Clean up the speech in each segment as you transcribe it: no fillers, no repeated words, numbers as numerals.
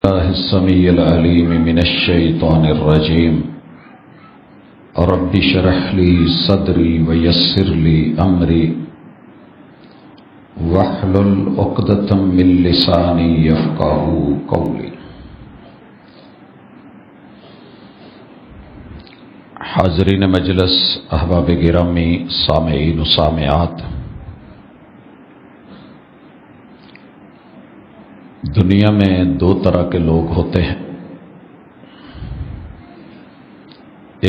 الله السميع العليم من الشيطان الرجيم رب اشرح لي صدري ويسر لي أمري واحلل عقدة من لساني يفقهوا قولي۔ حاضرین مجلس، احباب گرامی، سامعین و سامعات، دنیا میں دو طرح کے لوگ ہوتے ہیں۔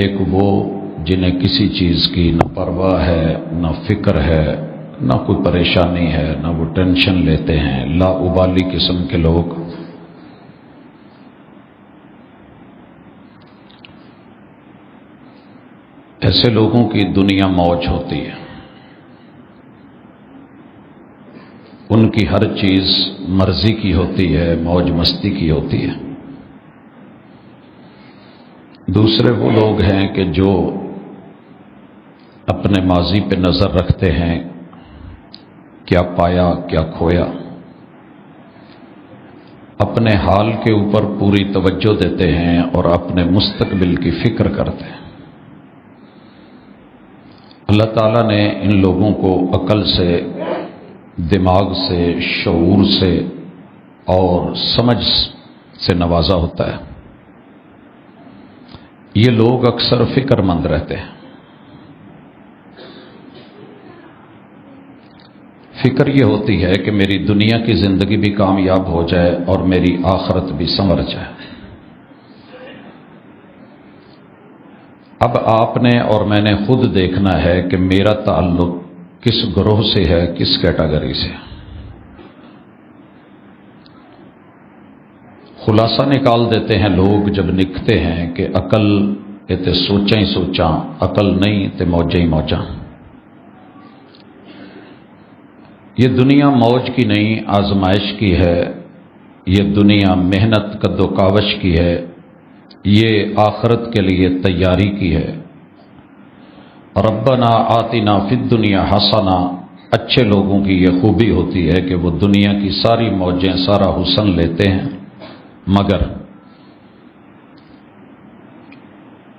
ایک وہ جنہیں کسی چیز کی نہ پرواہ ہے، نہ فکر ہے، نہ کوئی پریشانی ہے، نہ وہ ٹینشن لیتے ہیں، لا ابالی قسم کے لوگ۔ ایسے لوگوں کی دنیا موج ہوتی ہے، ان کی ہر چیز مرضی کی ہوتی ہے، موج مستی کی ہوتی ہے۔ دوسرے وہ لوگ ہیں کہ جو اپنے ماضی پہ نظر رکھتے ہیں، کیا پایا کیا کھویا، اپنے حال کے اوپر پوری توجہ دیتے ہیں اور اپنے مستقبل کی فکر کرتے ہیں۔ اللہ تعالیٰ نے ان لوگوں کو عقل سے، دماغ سے، شعور سے اور سمجھ سے نوازا ہوتا ہے۔ یہ لوگ اکثر فکر مند رہتے ہیں۔ فکر یہ ہوتی ہے کہ میری دنیا کی زندگی بھی کامیاب ہو جائے اور میری آخرت بھی سنور جائے۔ اب آپ نے اور میں نے خود دیکھنا ہے کہ میرا تعلق کس گروہ سے ہے، کس کیٹیگری سے۔ خلاصہ نکال دیتے ہیں لوگ جب لکھتے ہیں کہ عقل تے سوچاں ہی سوچاں، عقل نہیں تے موجاں ہی موجاں۔ یہ دنیا موج کی نہیں، آزمائش کی ہے۔ یہ دنیا محنت قد و کاوش کی ہے، یہ آخرت کے لیے تیاری کی ہے۔ ربنا آتنا فی الدنیا حسنہ، اچھے لوگوں کی یہ خوبی ہوتی ہے کہ وہ دنیا کی ساری موجیں، سارا حسن لیتے ہیں، مگر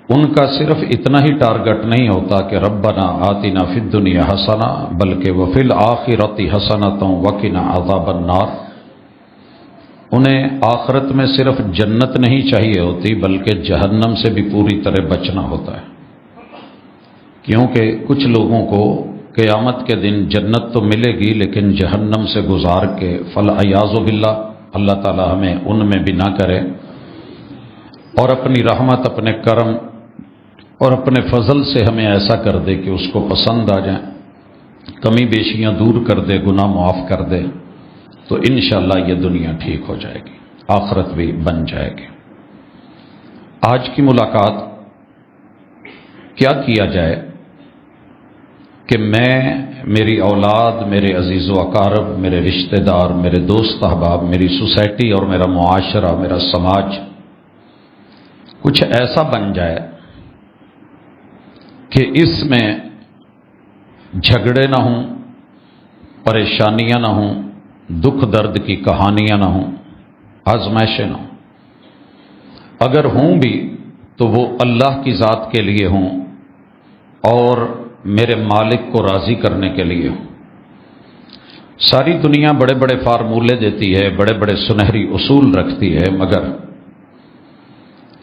ان کا صرف اتنا ہی ٹارگٹ نہیں ہوتا کہ ربنا آتنا فی الدنیا حسنہ، بلکہ وفی الآخرۃ حسنۃ وقنا عذاب النار۔ انہیں آخرت میں صرف جنت نہیں چاہیے ہوتی بلکہ جہنم سے بھی پوری طرح بچنا ہوتا ہے، کیونکہ کچھ لوگوں کو قیامت کے دن جنت تو ملے گی لیکن جہنم سے گزار کے فالعیاذ باللہ، اللہ تعالی ہمیں ان میں بھی نہ کرے، اور اپنی رحمت، اپنے کرم اور اپنے فضل سے ہمیں ایسا کر دے کہ اس کو پسند آ جائیں، کمی بیشیاں دور کر دے، گناہ معاف کر دے، تو انشاءاللہ یہ دنیا ٹھیک ہو جائے گی، آخرت بھی بن جائے گی۔ آج کی ملاقات کیا کیا جائے کہ میں، میری اولاد، میرے عزیز و اقارب، میرے رشتہ دار، میرے دوست احباب، میری سوسائٹی اور میرا معاشرہ، میرا سماج کچھ ایسا بن جائے کہ اس میں جھگڑے نہ ہوں، پریشانیاں نہ ہوں، دکھ درد کی کہانیاں نہ ہوں، آزمائشیں نہ ہوں، اگر ہوں بھی تو وہ اللہ کی ذات کے لیے ہوں اور میرے مالک کو راضی کرنے کے لیے ہوں۔ ساری دنیا بڑے بڑے فارمولے دیتی ہے، بڑے بڑے سنہری اصول رکھتی ہے، مگر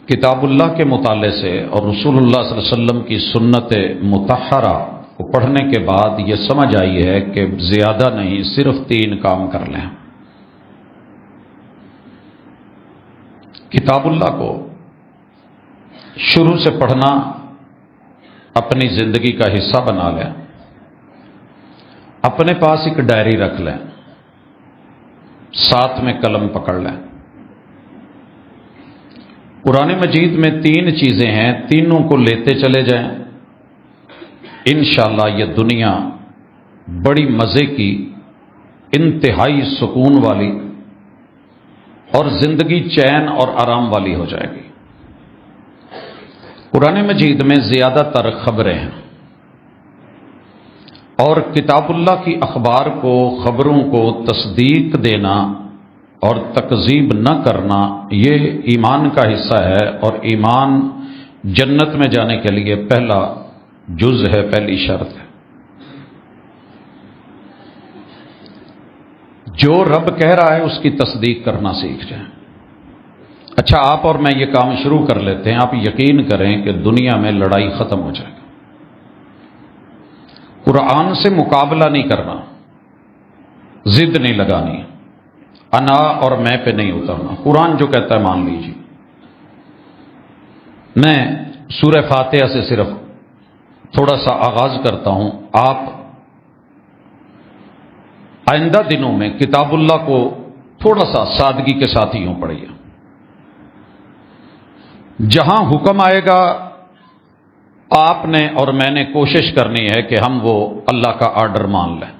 کتاب اللہ کے مطالعے سے اور رسول اللہ صلی اللہ علیہ وسلم کی سنت مطہرہ کو پڑھنے کے بعد یہ سمجھ آئی ہے کہ زیادہ نہیں، صرف 3 کام کر لیں۔ کتاب اللہ کو شروع سے پڑھنا اپنی زندگی کا حصہ بنا لیں، اپنے پاس ایک ڈائری رکھ لیں، ساتھ میں قلم پکڑ لیں۔ قرآن مجید میں 3 چیزیں ہیں، تینوں کو لیتے چلے جائیں، انشاءاللہ یہ دنیا بڑی مزے کی، انتہائی سکون والی اور زندگی چین اور آرام والی ہو جائے گی۔ قرآن مجید میں زیادہ تر خبریں ہیں، اور کتاب اللہ کی اخبار کو، خبروں کو تصدیق دینا اور تکذیب نہ کرنا یہ ایمان کا حصہ ہے، اور ایمان جنت میں جانے کے لیے پہلا جز ہے، پہلی شرط ہے۔ جو رب کہہ رہا ہے اس کی تصدیق کرنا سیکھ جائیں۔ اچھا، آپ اور میں یہ کام شروع کر لیتے ہیں، آپ یقین کریں کہ دنیا میں لڑائی ختم ہو جائے گی۔ قرآن سے مقابلہ نہیں کرنا، ضد نہیں لگانی، انا اور میں پہ نہیں اترنا، قرآن جو کہتا ہے مان لیجیے۔ میں سورہ فاتحہ سے صرف تھوڑا سا آغاز کرتا ہوں، آپ آئندہ دنوں میں کتاب اللہ کو تھوڑا سا سادگی کے ساتھ ہی یوں پڑھیے۔ جہاں حکم آئے گا آپ نے اور میں نے کوشش کرنی ہے کہ ہم وہ اللہ کا آرڈر مان لیں۔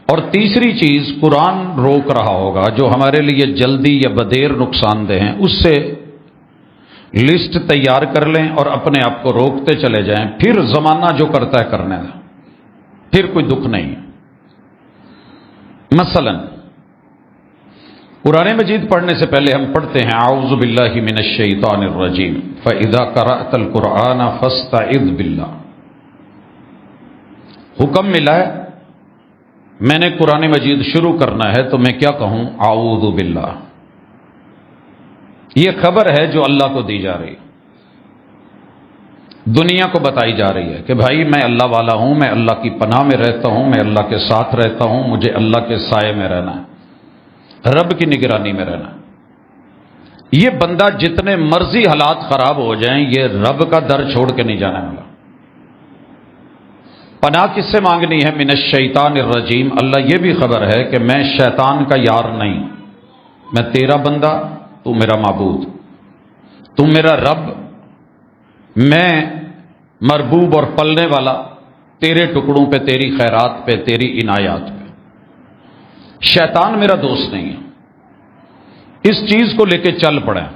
اور تیسری چیز، قرآن روک رہا ہوگا جو ہمارے لیے جلدی یا بدیر نقصان دہ ہیں، اس سے لسٹ تیار کر لیں اور اپنے آپ کو روکتے چلے جائیں، پھر زمانہ جو کرتا ہے کرنے دیں، پھر کوئی دکھ نہیں۔ مثلا قرآن مجید پڑھنے سے پہلے ہم پڑھتے ہیں اعوذ باللہ من الشیطان الرجیم فاذا قرأت القرآن فاستعذ باللہ۔ حکم ملا ہے، میں نے قرآن مجید شروع کرنا ہے تو میں کیا کہوں؟ اعوذ باللہ۔ یہ خبر ہے جو اللہ کو دی جا رہی، دنیا کو بتائی جا رہی ہے کہ بھائی میں اللہ والا ہوں، میں اللہ کی پناہ میں رہتا ہوں، میں اللہ کے ساتھ رہتا ہوں، مجھے اللہ کے سائے میں رہنا ہے، رب کی نگرانی میں رہنا۔ یہ بندہ جتنے مرضی حالات خراب ہو جائیں یہ رب کا در چھوڑ کے نہیں جانے والا۔ پناہ کس سے مانگنی ہے؟ من الشیطان الرجیم۔ اللہ یہ بھی خبر ہے کہ میں شیطان کا یار نہیں، میں تیرا بندہ، تو میرا معبود، تو میرا رب، میں مربوب اور پلنے والا تیرے ٹکڑوں پہ، تیری خیرات پہ، تیری عنایات پہ۔ شیطان میرا دوست نہیں ہے۔ اس چیز کو لے کے چل پڑیں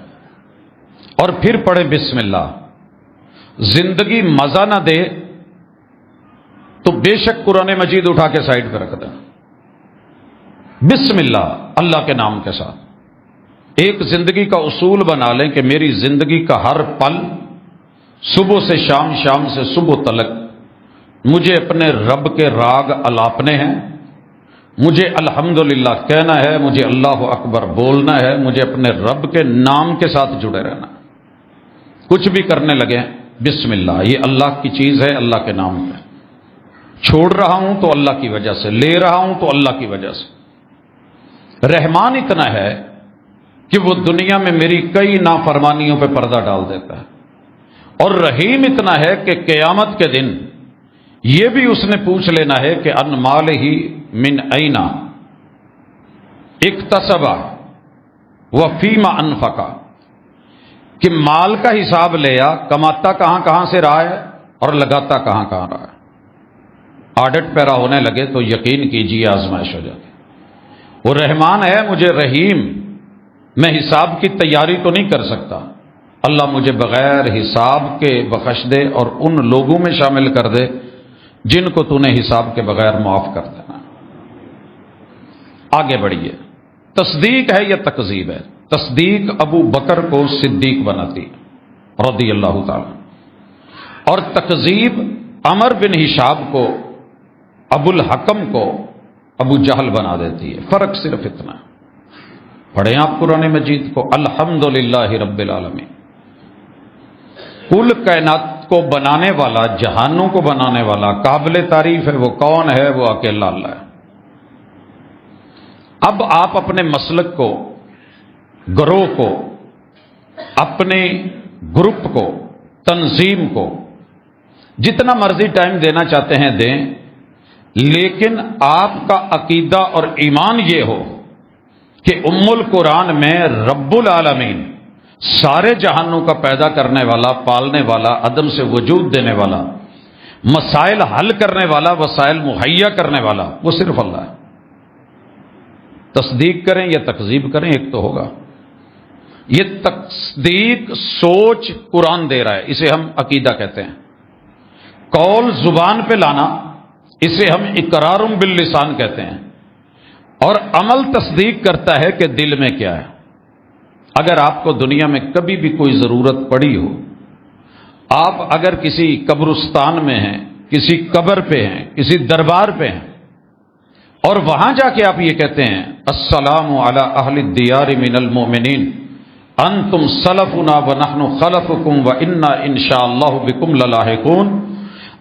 اور پھر پڑھیں بسم اللہ۔ زندگی مزہ نہ دے تو بے شک قرآن مجید اٹھا کے سائڈ پہ رکھ دیں۔ بسم اللہ، اللہ کے نام کے ساتھ ایک زندگی کا اصول بنا لیں کہ میری زندگی کا ہر پل، صبح سے شام، شام سے صبح تلک، مجھے اپنے رب کے راگ الاپنے ہیں، مجھے الحمدللہ کہنا ہے، مجھے اللہ اکبر بولنا ہے، مجھے اپنے رب کے نام کے ساتھ جڑے رہنا ہے۔ کچھ بھی کرنے لگے بسم اللہ، یہ اللہ کی چیز ہے، اللہ کے نام پہ چھوڑ رہا ہوں تو اللہ کی وجہ سے، لے رہا ہوں تو اللہ کی وجہ سے۔ رحمان اتنا ہے کہ وہ دنیا میں میری کئی نافرمانیوں پہ پردہ ڈال دیتا ہے، اور رحیم اتنا ہے کہ قیامت کے دن یہ بھی اس نے پوچھ لینا ہے کہ ان مالہ من اینا اکتسبا وفیما انفقا، کہ مال کا حساب لیا، کماتا کہاں کہاں سے رہا ہے اور لگاتا کہاں کہاں رہا ہے۔ آڈٹ پیرا ہونے لگے تو یقین کیجیے آزمائش ہو جاتی۔ وہ رحمان ہے، مجھے رحیم، میں حساب کی تیاری تو نہیں کر سکتا، اللہ مجھے بغیر حساب کے بخش دے اور ان لوگوں میں شامل کر دے جن کو تو نے حساب کے بغیر معاف کر دینا۔ آگے بڑھیے، تصدیق ہے یا تکذیب ہے؟ تصدیق ابو بکر کو صدیق بناتی رضی اللہ تعالی، اور تکذیب عمر بن ہشام کو، ابو الحکم کو ابو جہل بنا دیتی ہے۔ فرق صرف اتنا ہے۔ پڑھیں آپ قرآن مجید کو، الحمدللہ رب العالمین، کل کائنات کو بنانے والا، جہانوں کو بنانے والا، قابل تعریف ہے۔ وہ کون ہے؟ وہ اکیلا اللہ ہے۔ اب آپ اپنے مسلک کو، گروہ کو، اپنے گروپ کو، تنظیم کو جتنا مرضی ٹائم دینا چاہتے ہیں دیں، لیکن آپ کا عقیدہ اور ایمان یہ ہو کہ ام القرآن میں رب العالمین، سارے جہانوں کا پیدا کرنے والا، پالنے والا، عدم سے وجود دینے والا، مسائل حل کرنے والا، وسائل مہیا کرنے والا، وہ صرف اللہ ہے۔ تصدیق کریں یا تکذیب کریں، ایک تو ہوگا۔ یہ تصدیق سوچ قرآن دے رہا ہے، اسے ہم عقیدہ کہتے ہیں۔ قول زبان پہ لانا، اسے ہم اقرار باللسان کہتے ہیں۔ اور عمل تصدیق کرتا ہے کہ دل میں کیا ہے۔ اگر آپ کو دنیا میں کبھی بھی کوئی ضرورت پڑی ہو، آپ اگر کسی قبرستان میں ہیں، کسی قبر پہ ہیں، کسی دربار پہ ہیں، اور وہاں جا کے آپ یہ کہتے ہیں السلام علی اہل الدیار من المؤمنین انتم سلفنا ونحن خلفکم وانا انشاءاللہ بکم للاحقون،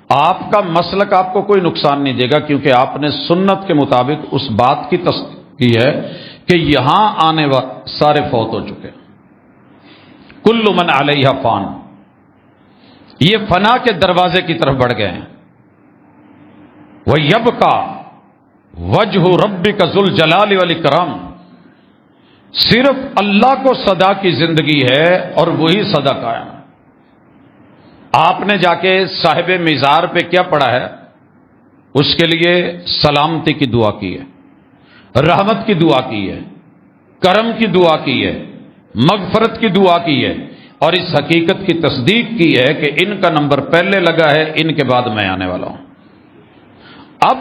آپ کا مسلک آپ کو کوئی نقصان نہیں دے گا، کیونکہ آپ نے سنت کے مطابق اس بات کی تصدیق کی ہے کہ یہاں آنے والے سارے فوت ہو چکے، کل من علیہا فان، یہ فنا کے دروازے کی طرف بڑھ گئے ہیں۔ وَيَبْقَى وَجْهُ رَبِّكَ ذُو الْجَلَالِ وَالْإِكْرَامِ، صرف اللہ کو صدا کی زندگی ہے اور وہی صدا قائم ہے۔ آپ نے جا کے صاحب مزار پہ کیا پڑھا ہے؟ اس کے لیے سلامتی کی دعا کی ہے، رحمت کی دعا کی ہے، کرم کی دعا کی ہے، مغفرت کی دعا کی ہے، اور اس حقیقت کی تصدیق کی ہے کہ ان کا نمبر پہلے لگا ہے، ان کے بعد میں آنے والا ہوں۔ اب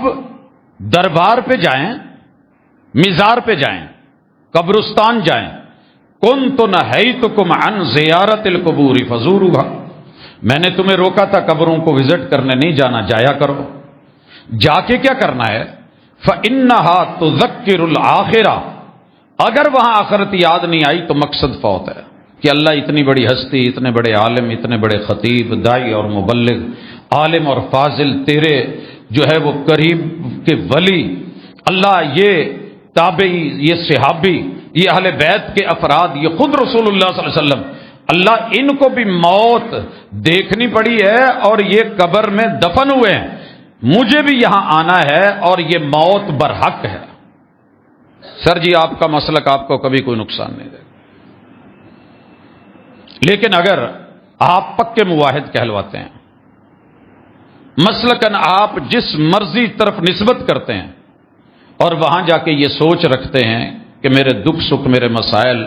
دربار پہ جائیں، مزار پہ جائیں، قبرستان جائیں، کنت نہیتکم عن زیارت القبور فزوروها، میں نے تمہیں روکا تھا قبروں کو وزٹ کرنے نہیں جانا، جایا کرو۔ جا کے کیا کرنا ہے؟ فإنها تذکر الآخرہ، اگر وہاں آخرت یاد نہیں آئی تو مقصد فوت ہے کہ اللہ اتنی بڑی ہستی، اتنے بڑے عالم، اتنے بڑے خطیب، دائی اور مبلغ، عالم اور فاضل، تیرے جو ہے وہ قریب کے ولی، اللہ یہ تابعی، یہ صحابی، یہ اہل بیت کے افراد، یہ خود رسول اللہ صلی اللہ علیہ وسلم، اللہ ان کو بھی موت دیکھنی پڑی ہے اور یہ قبر میں دفن ہوئے ہیں، مجھے بھی یہاں آنا ہے اور یہ موت برحق ہے۔ سر جی آپ کا مسلک آپ کو کبھی کوئی نقصان نہیں دے گا، لیکن اگر آپ پکے مواحد کہلواتے ہیں، مسلکن آپ جس مرضی طرف نسبت کرتے ہیں اور وہاں جا کے یہ سوچ رکھتے ہیں کہ میرے دکھ سکھ، میرے مسائل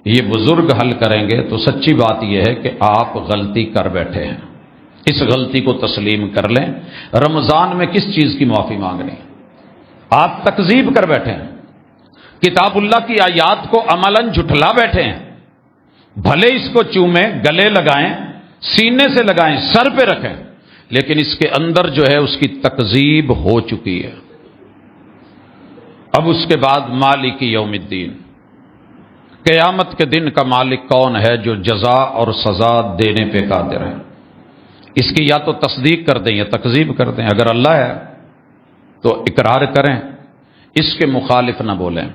یہ بزرگ حل کریں گے، تو سچی بات یہ ہے کہ آپ غلطی کر بیٹھے ہیں۔ اس غلطی کو تسلیم کر لیں۔ رمضان میں کس چیز کی معافی مانگنی؟ آپ تکذیب کر بیٹھے ہیں، کتاب اللہ کی آیات کو عملاً جھٹلا بیٹھے ہیں، بھلے اس کو چومیں، گلے لگائیں، سینے سے لگائیں، سر پہ رکھیں، لیکن اس کے اندر جو ہے اس کی تکذیب ہو چکی ہے۔ اب اس کے بعد مالک یوم الدین، قیامت کے دن کا مالک کون ہے جو جزا اور سزا دینے پہ قادر ہے؟ اس کی یا تو تصدیق کر دیں یا تکذیب کر دیں۔ اگر اللہ ہے تو اقرار کریں، اس کے مخالف نہ بولیں۔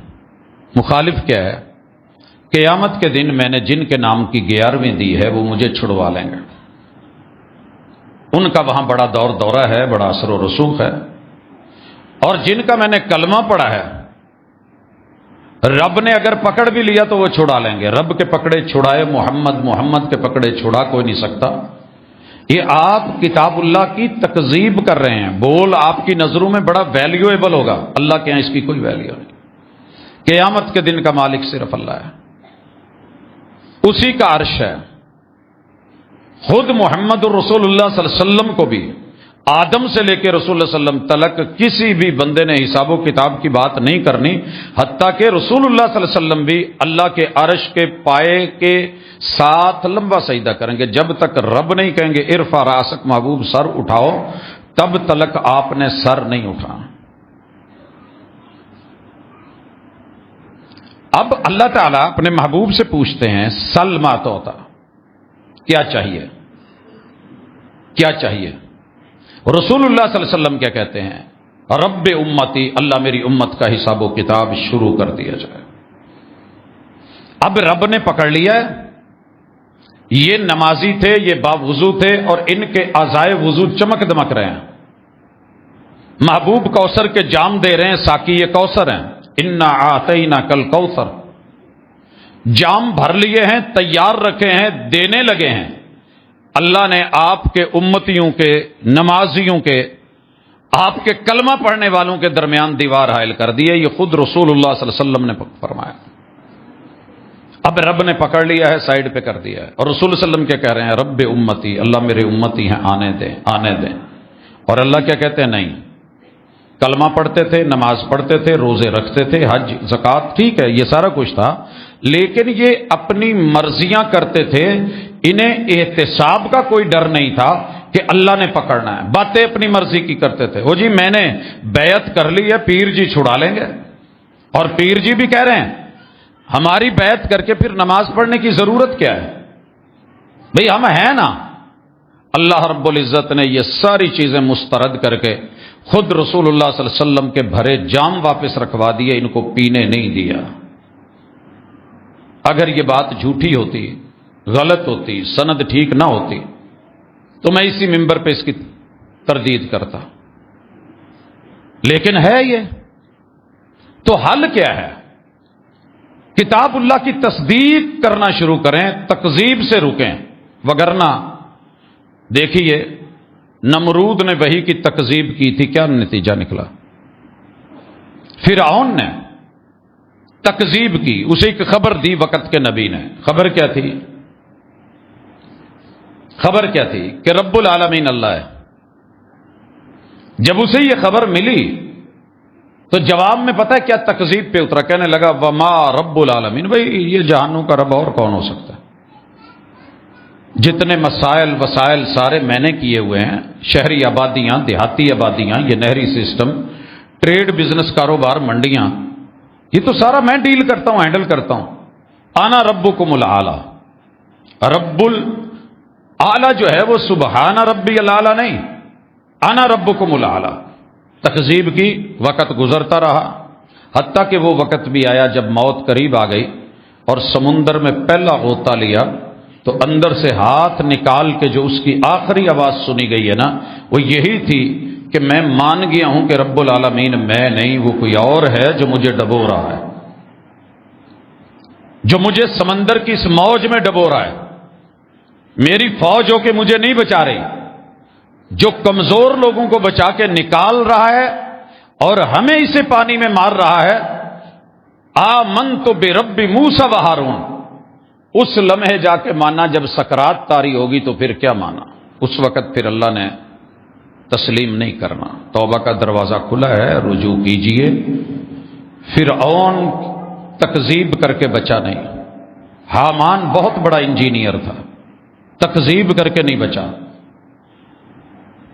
مخالف کیا ہے؟ قیامت کے دن میں نے جن کے نام کی 11ویں دی ہے وہ مجھے چھڑوا لیں گے، ان کا وہاں بڑا دورہ ہے، بڑا اثر و رسوخ ہے، اور جن کا میں نے کلمہ پڑھا ہے رب نے اگر پکڑ بھی لیا تو وہ چھڑا لیں گے۔ رب کے پکڑے چھڑائے محمد، محمد کے پکڑے چھڑا کوئی نہیں سکتا۔ یہ آپ کتاب اللہ کی تکذیب کر رہے ہیں۔ بول آپ کی نظروں میں بڑا ویلیویبل ہوگا، اللہ کے یہاں اس کی کوئی ویلیو نہیں۔ قیامت کے دن کا مالک صرف اللہ ہے، اسی کا عرش ہے۔ خود محمد الرسول اللہ صلی اللہ علیہ وسلم کو بھی آدم سے لے کے رسول اللہ صلی اللہ علیہ وسلم تلک کسی بھی بندے نے حساب و کتاب کی بات نہیں کرنی، حتیٰ کہ رسول اللہ صلی اللہ علیہ وسلم بھی اللہ کے عرش کے پائے کے ساتھ لمبا سجدہ کریں گے، جب تک رب نہیں کہیں گے ارفع راسک محبوب سر اٹھاؤ، تب تلک آپ نے سر نہیں اٹھانا۔ اب اللہ تعالیٰ اپنے محبوب سے پوچھتے ہیں سل ما تعطی، کیا چاہیے؟ کیا چاہیے؟ رسول اللہ صلی اللہ علیہ وسلم کیا کہتے ہیں؟ رب امتی، اللہ میری امت کا حساب و کتاب شروع کر دیا جائے۔ اب رب نے پکڑ لیا ہے، یہ نمازی تھے، یہ باوضو تھے، اور ان کے اعضائے وضو چمک دمک رہے ہیں، محبوب کوثر کے جام دے رہے ہیں، ساقی یہ کوثر ہیں، انا اعطینا کل کوثر، جام بھر لیے ہیں، تیار رکھے ہیں، دینے لگے ہیں۔ اللہ نے آپ کے امتیوں کے، نمازیوں کے، آپ کے کلمہ پڑھنے والوں کے درمیان دیوار حائل کر دی ہے، یہ خود رسول اللہ صلی اللہ علیہ وسلم نے فرمایا۔ اب رب نے پکڑ لیا ہے، سائیڈ پہ کر دیا ہے، اور رسول صلی اللہ علیہ وسلم کیا کہہ رہے ہیں؟ رب امتی، اللہ میرے امتی ہیں، آنے دیں، آنے دیں۔ اور اللہ کیا کہتے ہیں؟ نہیں، کلمہ پڑھتے تھے، نماز پڑھتے تھے، روزے رکھتے تھے، حج زکوٰۃ، ٹھیک ہے یہ سارا کچھ تھا، لیکن یہ اپنی مرضیاں کرتے تھے، انہیں احتساب کا کوئی ڈر نہیں تھا کہ اللہ نے پکڑنا ہے، باتیں اپنی مرضی کی کرتے تھے۔ وہ جی میں نے بیعت کر لی ہے، پیر جی چھڑا لیں گے، اور پیر جی بھی کہہ رہے ہیں ہماری بیعت کر کے پھر نماز پڑھنے کی ضرورت کیا ہے؟ بھئی ہم ہیں نا۔ اللہ رب العزت نے یہ ساری چیزیں مسترد کر کے خود رسول اللہ صلی اللہ علیہ وسلم کے بھرے جام واپس رکھوا دیے، ان کو پینے نہیں دیا۔ اگر یہ بات جھوٹی ہوتی، غلط ہوتی، سند ٹھیک نہ ہوتی تو میں اسی منبر پہ اس کی تردید کرتا، لیکن ہے یہ۔ تو حل کیا ہے؟ کتاب اللہ کی تصدیق کرنا شروع کریں، تکذیب سے رکیں، وگرنہ دیکھیے نمرود نے وحی کی تکذیب کی تھی، کیا نتیجہ نکلا؟ فرعون نے تکذیب کی، اسے ایک خبر دی وقت کے نبی نے۔ خبر کیا تھی؟ خبر کیا تھی؟ کہ رب العالمین اللہ ہے۔ جب اسے یہ خبر ملی تو جواب میں پتہ ہے کیا تکذیب پہ اترا، کہنے لگا وما رب العالمین، بھئی یہ جہانوں کا رب اور کون ہو سکتا ہے؟ جتنے مسائل وسائل سارے میں نے کیے ہوئے ہیں، شہری آبادیاں، دیہاتی آبادیاں، یہ نہری سسٹم، ٹریڈ بزنس، کاروبار، منڈیاں، یہ تو سارا میں ڈیل کرتا ہوں، ہینڈل کرتا ہوں۔ انا ربکم الاعلی، رب الاعلی جو ہے وہ سبحان ربی الاعلی نہیں، انا ربکم الاعلی۔ تکذیب کی، وقت گزرتا رہا، حتیٰ کہ وہ وقت بھی آیا جب موت قریب آ گئی اور سمندر میں پہلا غوطہ لیا تو اندر سے ہاتھ نکال کے جو اس کی آخری آواز سنی گئی ہے نا، وہ یہی تھی کہ میں مان گیا ہوں کہ رب العالمین میں نہیں، وہ کوئی اور ہے جو مجھے ڈبو رہا ہے، جو مجھے سمندر کی اس موج میں ڈبو رہا ہے، میری فوج ہو کے مجھے نہیں بچا رہی، جو کمزور لوگوں کو بچا کے نکال رہا ہے اور ہمیں اسے پانی میں مار رہا ہے۔ آمنت برب موسیٰ و ہارون، اس لمحے جا کے مانا جب سکرات طاری ہوگی تو پھر کیا مانا؟ اس وقت پھر اللہ نے تسلیم نہیں کرنا، توبہ کا دروازہ کھلا ہے، رجوع کیجئے۔ فرعون تکذیب کر کے بچا نہیں، حامان بہت بڑا انجینئر تھا، تکذیب کر کے نہیں بچا۔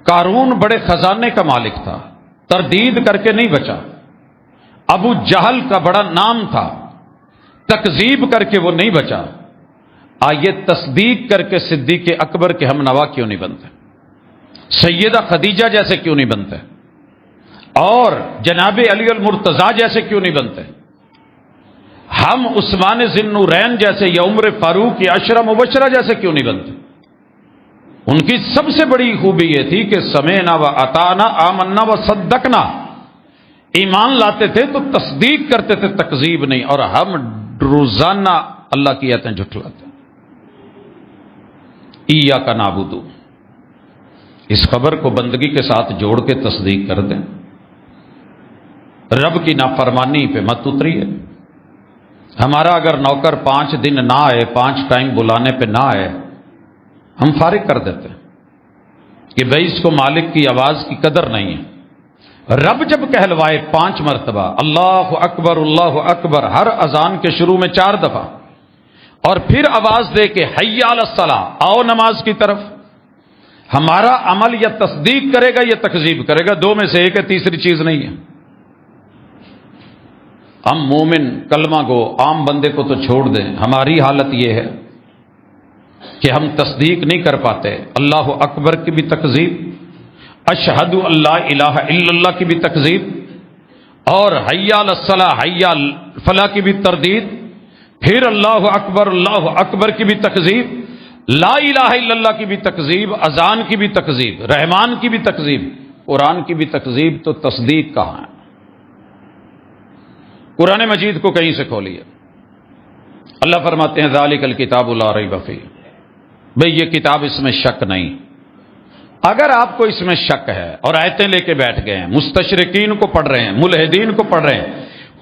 قارون بڑے خزانے کا مالک تھا، تردید کر کے نہیں بچا۔ ابو جہل کا بڑا نام تھا، تکذیب کر کے وہ نہیں بچا۔ آئیے تصدیق کر کے صدیق اکبر کے ہم نوا کیوں نہیں بنتے؟ سیدہ خدیجہ جیسے کیوں نہیں بنتے؟ اور جناب علی المرتضیٰ جیسے کیوں نہیں بنتے؟ ہم عثمان ذی النورین جیسے یا عمر فاروق یا عشرہ مبشرہ جیسے کیوں نہیں بنتے؟ ان کی سب سے بڑی خوبی یہ تھی کہ سمعنا و اطعنا آمنا و صدقنا، ایمان لاتے تھے تو تصدیق کرتے تھے، تکذیب نہیں۔ اور ہم روزانہ اللہ کی آیتیں جھٹلاتے ہیں۔ ایاک نعبد، اس خبر کو بندگی کے ساتھ جوڑ کے تصدیق کر دیں، رب کی نافرمانی پہ مت اتریے۔ ہمارا اگر نوکر 5 دن نہ آئے، 5 ٹائم بلانے پہ نہ آئے، ہم فارغ کر دیتے ہیں کہ بھائی اس کو مالک کی آواز کی قدر نہیں ہے۔ رب جب کہلوائے 5 مرتبہ اللہ اکبر ہر اذان کے شروع میں 4 دفعہ، اور پھر آواز دے کے حی علی الصلاۃ، آؤ نماز کی طرف، ہمارا عمل یا تصدیق کرے گا یا تکذیب کرے گا، 2 میں سے ایک ہے، تیسری چیز نہیں ہے۔ ہم مومن کلمہ گو عام بندے کو تو چھوڑ دیں، ہماری حالت یہ ہے کہ ہم تصدیق نہیں کر پاتے، اللہ اکبر کی بھی تکذیب، اشہد اللہ الہ الا اللہ کی بھی تکذیب، اور حی علی الصلاۃ حی علی الفلاح کی بھی تردید، پھر اللہ اکبر کی بھی تکذیب، لا الہ الا اللہ کی بھی تکذیب، اذان کی بھی تکذیب، رحمان کی بھی تکذیب، قرآن کی بھی تکذیب، تو تصدیق کہاں ہے؟ قرآن مجید کو کہیں سے کھولیے۔ اللہ فرماتے ہیں ذالک الکتاب لا ریب فیہ، بھئی یہ کتاب، اس میں شک نہیں۔ اگر آپ کو اس میں شک ہے اور آیتیں لے کے بیٹھ گئے ہیں، مستشرقین کو پڑھ رہے ہیں، ملحدین کو پڑھ رہے ہیں،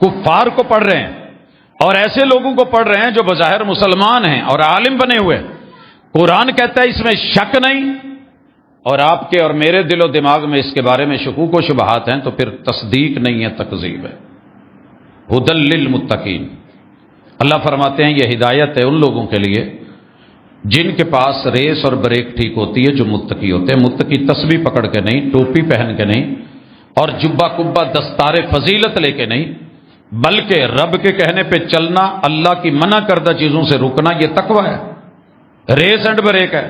کفار کو پڑھ رہے ہیں، اور ایسے لوگوں کو پڑھ رہے ہیں جو بظاہر مسلمان ہیں اور عالم بنے ہوئے، قرآن کہتا ہے اس میں شک نہیں، اور آپ کے اور میرے دل و دماغ میں اس کے بارے میں شکوک و شبہات ہیں تو پھر تصدیق نہیں ہے، تکذیب ہے۔ ھدی للمتقین، اللہ فرماتے ہیں یہ ہدایت ہے ان لوگوں کے لیے جن کے پاس ریس اور بریک ٹھیک ہوتی ہے، جو متقی ہوتے ہیں۔ متقی تسبیح پکڑ کے نہیں، ٹوپی پہن کے نہیں، اور جبہ کبہ دستار فضیلت لے کے نہیں، بلکہ رب کے کہنے پہ چلنا، اللہ کی منع کردہ چیزوں سے رکنا، یہ تقوی ہے۔ ریس اینڈ بریک ہے،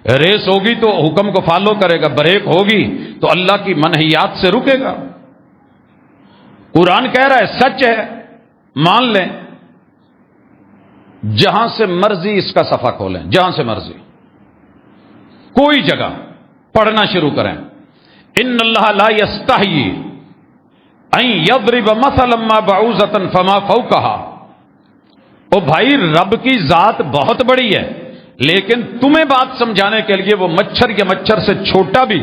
ریس ہوگی تو حکم کو فالو کرے گا، بریک ہوگی تو اللہ کی منہیات سے رکے گا۔ قرآن کہہ رہا ہے سچ ہے، مان لیں، جہاں سے مرضی اس کا صفحہ کھولیں، جہاں سے مرضی کوئی جگہ پڑھنا شروع کریں۔ ان اللہ لا یستحیی ان یضرب مثلا ما بعوضۃ فما فوقها۔ او بھائی، رب کی ذات بہت بڑی ہے، لیکن تمہیں بات سمجھانے کے لیے وہ مچھر یا مچھر سے چھوٹا بھی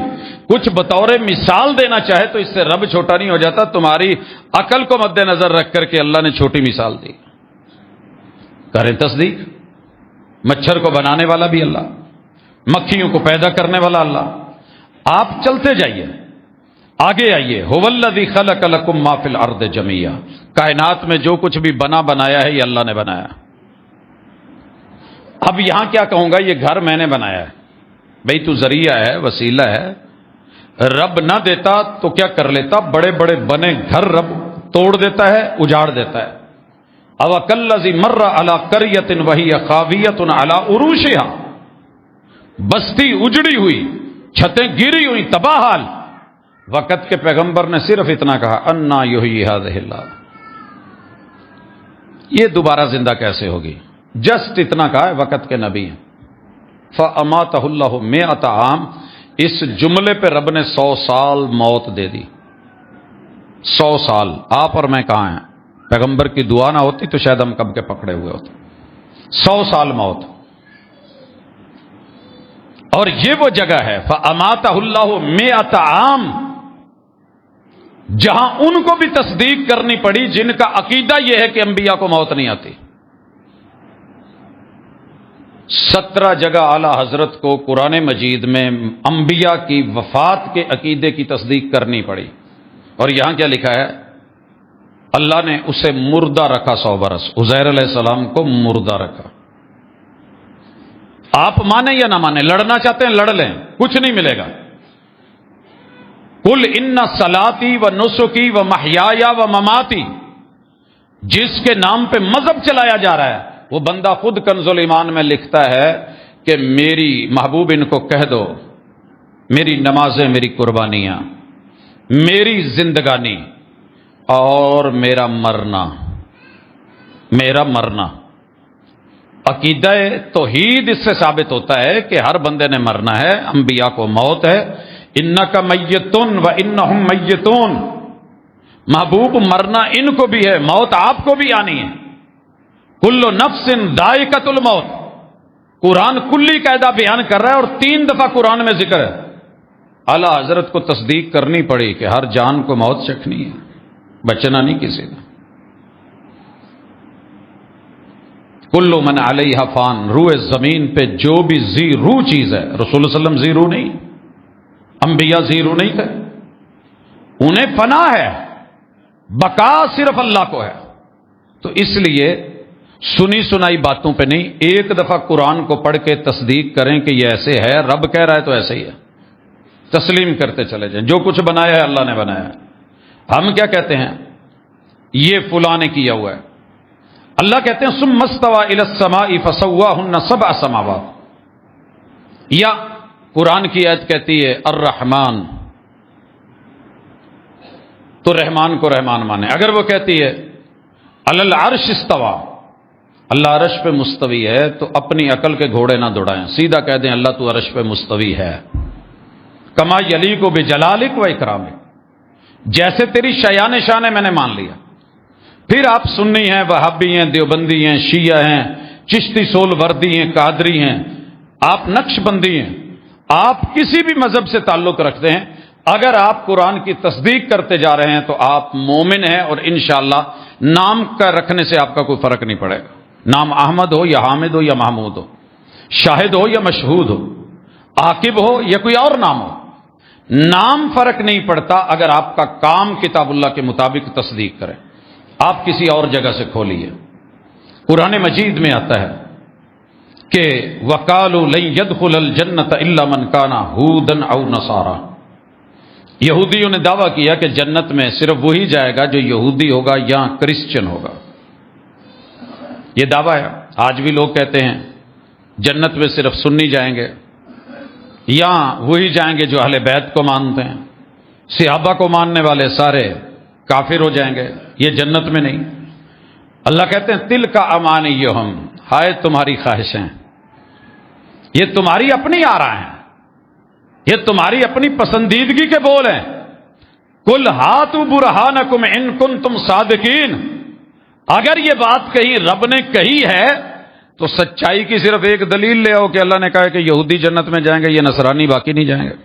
کچھ بطور مثال دینا چاہے تو اس سے رب چھوٹا نہیں ہو جاتا۔ تمہاری عقل کو مد نظر رکھ کر کے اللہ نے چھوٹی مثال دی۔ کریں تصدیق، مچھر کو بنانے والا بھی اللہ، مکھیوں کو پیدا کرنے والا اللہ۔ آپ چلتے جائیے، آگے آئیے۔ هو الذی خلق لکم ما فی الارض جمیعا، کائنات میں جو کچھ بھی بنا بنایا ہے یہ اللہ نے بنایا۔ اب یہاں کیا کہوں گا، یہ گھر میں نے بنایا ہے، بھئی تو ذریعہ ہے، وسیلہ ہے۔ رب نہ دیتا تو کیا کر لیتا، بڑے بڑے بنے گھر رب توڑ دیتا ہے، اجاڑ دیتا ہے۔ او کالذی مر علی قریۃ وہی خاویۃ علی عروشہا، بستی اجڑی ہوئی، چھتیں گری ہوئی، تباہ حال۔ وقت کے پیغمبر نے صرف اتنا کہا انا یحیی ھذہ اللہ، یہ دوبارہ زندہ کیسے ہوگی، جسٹ اتنا کہا ہے، وقت کے نبی ہیں۔ فاماتہ اللہ مئۃ عام، اس جملے پہ رب نے 100 سال موت دے دی۔ 100 سال آپ اور میں کہاں ہیں؟ پیغمبر کی دعا نہ ہوتی تو شاید ہم کب کے پکڑے ہوئے ہوتے۔ 100 سال موت، اور یہ وہ جگہ ہے فاماتہ اللہ مئۃ عام جہاں ان کو بھی تصدیق کرنی پڑی جن کا عقیدہ یہ ہے کہ انبیاء کو موت نہیں آتی۔ 17 جگہ اعلی حضرت کو قرآن مجید میں انبیاء کی وفات کے عقیدے کی تصدیق کرنی پڑی، اور یہاں کیا لکھا ہے، اللہ نے اسے مردہ رکھا 100 برس، عزیر علیہ السلام کو مردہ رکھا۔ آپ مانیں یا نہ مانیں، لڑنا چاہتے ہیں لڑ لیں، کچھ نہیں ملے گا۔ قل ان صلاتی و نسکی و محیایا و مماتی، جس کے نام پہ مذہب چلایا جا رہا ہے وہ بندہ خود کنز الایمان میں لکھتا ہے کہ میری محبوب ان کو کہہ دو میری نمازیں، میری قربانیاں، میری زندگانی اور میرا مرنا، میرا مرنا۔ عقیدہ توحید اس سے ثابت ہوتا ہے کہ ہر بندے نے مرنا ہے، انبیاء کو موت ہے۔ انک میتون و انہم میتون، محبوب مرنا ان کو بھی ہے، موت آپ کو بھی آنی ہے۔ کل نفس ذائقۃ الموت، قرآن کلی قاعدہ بیان کر رہا ہے اور 3 دفعہ قرآن میں ذکر ہے۔ اعلی حضرت کو تصدیق کرنی پڑی کہ ہر جان کو موت چکھنی ہے، بچنا نہیں کسی نے۔ کل من علیہا فان، روح زمین پہ جو بھی زی روح چیز ہے، رسول اللہ علیہ وسلم زی روح نہیں، انبیاء زی روح نہیں تھے، انہیں فنا ہے، بقا صرف اللہ کو ہے۔ تو اس لیے سنی سنائی باتوں پہ نہیں، ایک دفعہ قرآن کو پڑھ کے تصدیق کریں کہ یہ ایسے ہے، رب کہہ رہا ہے تو ایسے ہی ہے، تسلیم کرتے چلے جائیں۔ جو کچھ بنایا ہے اللہ نے بنایا ہے، ہم کیا کہتے ہیں یہ فلاں نے کیا ہوا ہے۔ اللہ کہتے ہیں ثم استوى الى السماء فسواهن 7 سماوات، یا قرآن کی آیت کہتی ہے الرحمن، تو رحمان کو رحمان مانے۔ اگر وہ کہتی ہے علی العرش استوى، اللہ عرش پہ مستوی ہے، تو اپنی عقل کے گھوڑے نہ دوڑائیں، سیدھا کہہ دیں اللہ تو عرش پہ مستوی ہے، کما یلیق بجلالک و اکرامک، جیسے تیری شیان شان ہے میں نے مان لیا۔ پھر آپ سنی ہیں، وہابی ہیں، دیوبندی ہیں، شیعہ ہیں، چشتی سول وردی ہیں، قادری ہیں، آپ نقش بندی ہیں، آپ کسی بھی مذہب سے تعلق رکھتے ہیں، اگر آپ قرآن کی تصدیق کرتے جا رہے ہیں تو آپ مومن ہیں، اور انشاءاللہ نام کا رکھنے سے آپ کا کوئی فرق نہیں پڑے گا۔ نام احمد ہو یا حامد ہو یا محمود ہو، شاہد ہو یا مشہود ہو، عاقب ہو یا کوئی اور نام ہو، نام فرق نہیں پڑتا اگر آپ کا کام کتاب اللہ کے مطابق تصدیق کریں۔ آپ کسی اور جگہ سے کھولیے، قرآن مجید میں آتا ہے کہ وَقَالُوا لَن يَدْخُلَ الْجَنَّةَ إِلَّا مَنْ كَانَ هُودًا أَوْ نَصَارَىٰ، یہودیوں نے دعویٰ کیا کہ جنت میں صرف وہی جائے گا جو یہودی ہوگا یا کرسچن ہوگا۔ یہ دعویٰ ہے، آج بھی لوگ کہتے ہیں جنت میں صرف سنی جائیں گے، یا وہی جائیں گے جو اہل بیت کو مانتے ہیں، صحابہ کو ماننے والے سارے کافر ہو جائیں گے، یہ جنت میں نہیں۔ اللہ کہتے ہیں تِلْکَ أَمَانِيُّهُمْ، ہائے تمہاری خواہشیں، یہ تمہاری اپنی آراء ہیں، یہ تمہاری اپنی پسندیدگی کے بول ہیں۔ قُلْ هَاتُوا بُرْهَانَكُمْ إِن كُنتُمْ صَادِقِينَ، اگر یہ بات کہی رب نے کہی ہے تو سچائی کی صرف ایک دلیل لے آؤ کہ اللہ نے کہا کہ یہودی جنت میں جائیں گے، یہ نصرانی باقی نہیں جائیں گے،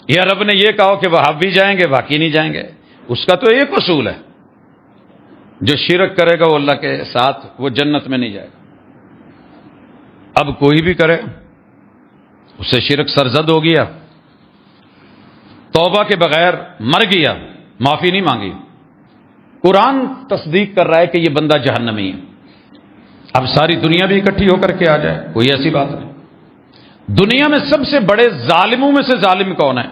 یا رب نے یہ کہا کہ وہابی جائیں گے باقی نہیں جائیں گے۔ اس کا تو ایک اصول ہے، جو شرک کرے گا وہ اللہ کے ساتھ وہ جنت میں نہیں جائے گا۔ اب کوئی بھی کرے اسے شرک سرزد ہو گیا، توبہ کے بغیر مر گیا، معافی نہیں مانگی، قرآن تصدیق کر رہا ہے کہ یہ بندہ جہنمی ہے۔ اب ساری دنیا بھی اکٹھی ہو کر کے آ جائے، کوئی ایسی بات نہیں۔ دنیا میں سب سے بڑے ظالموں میں سے ظالم کون ہے؟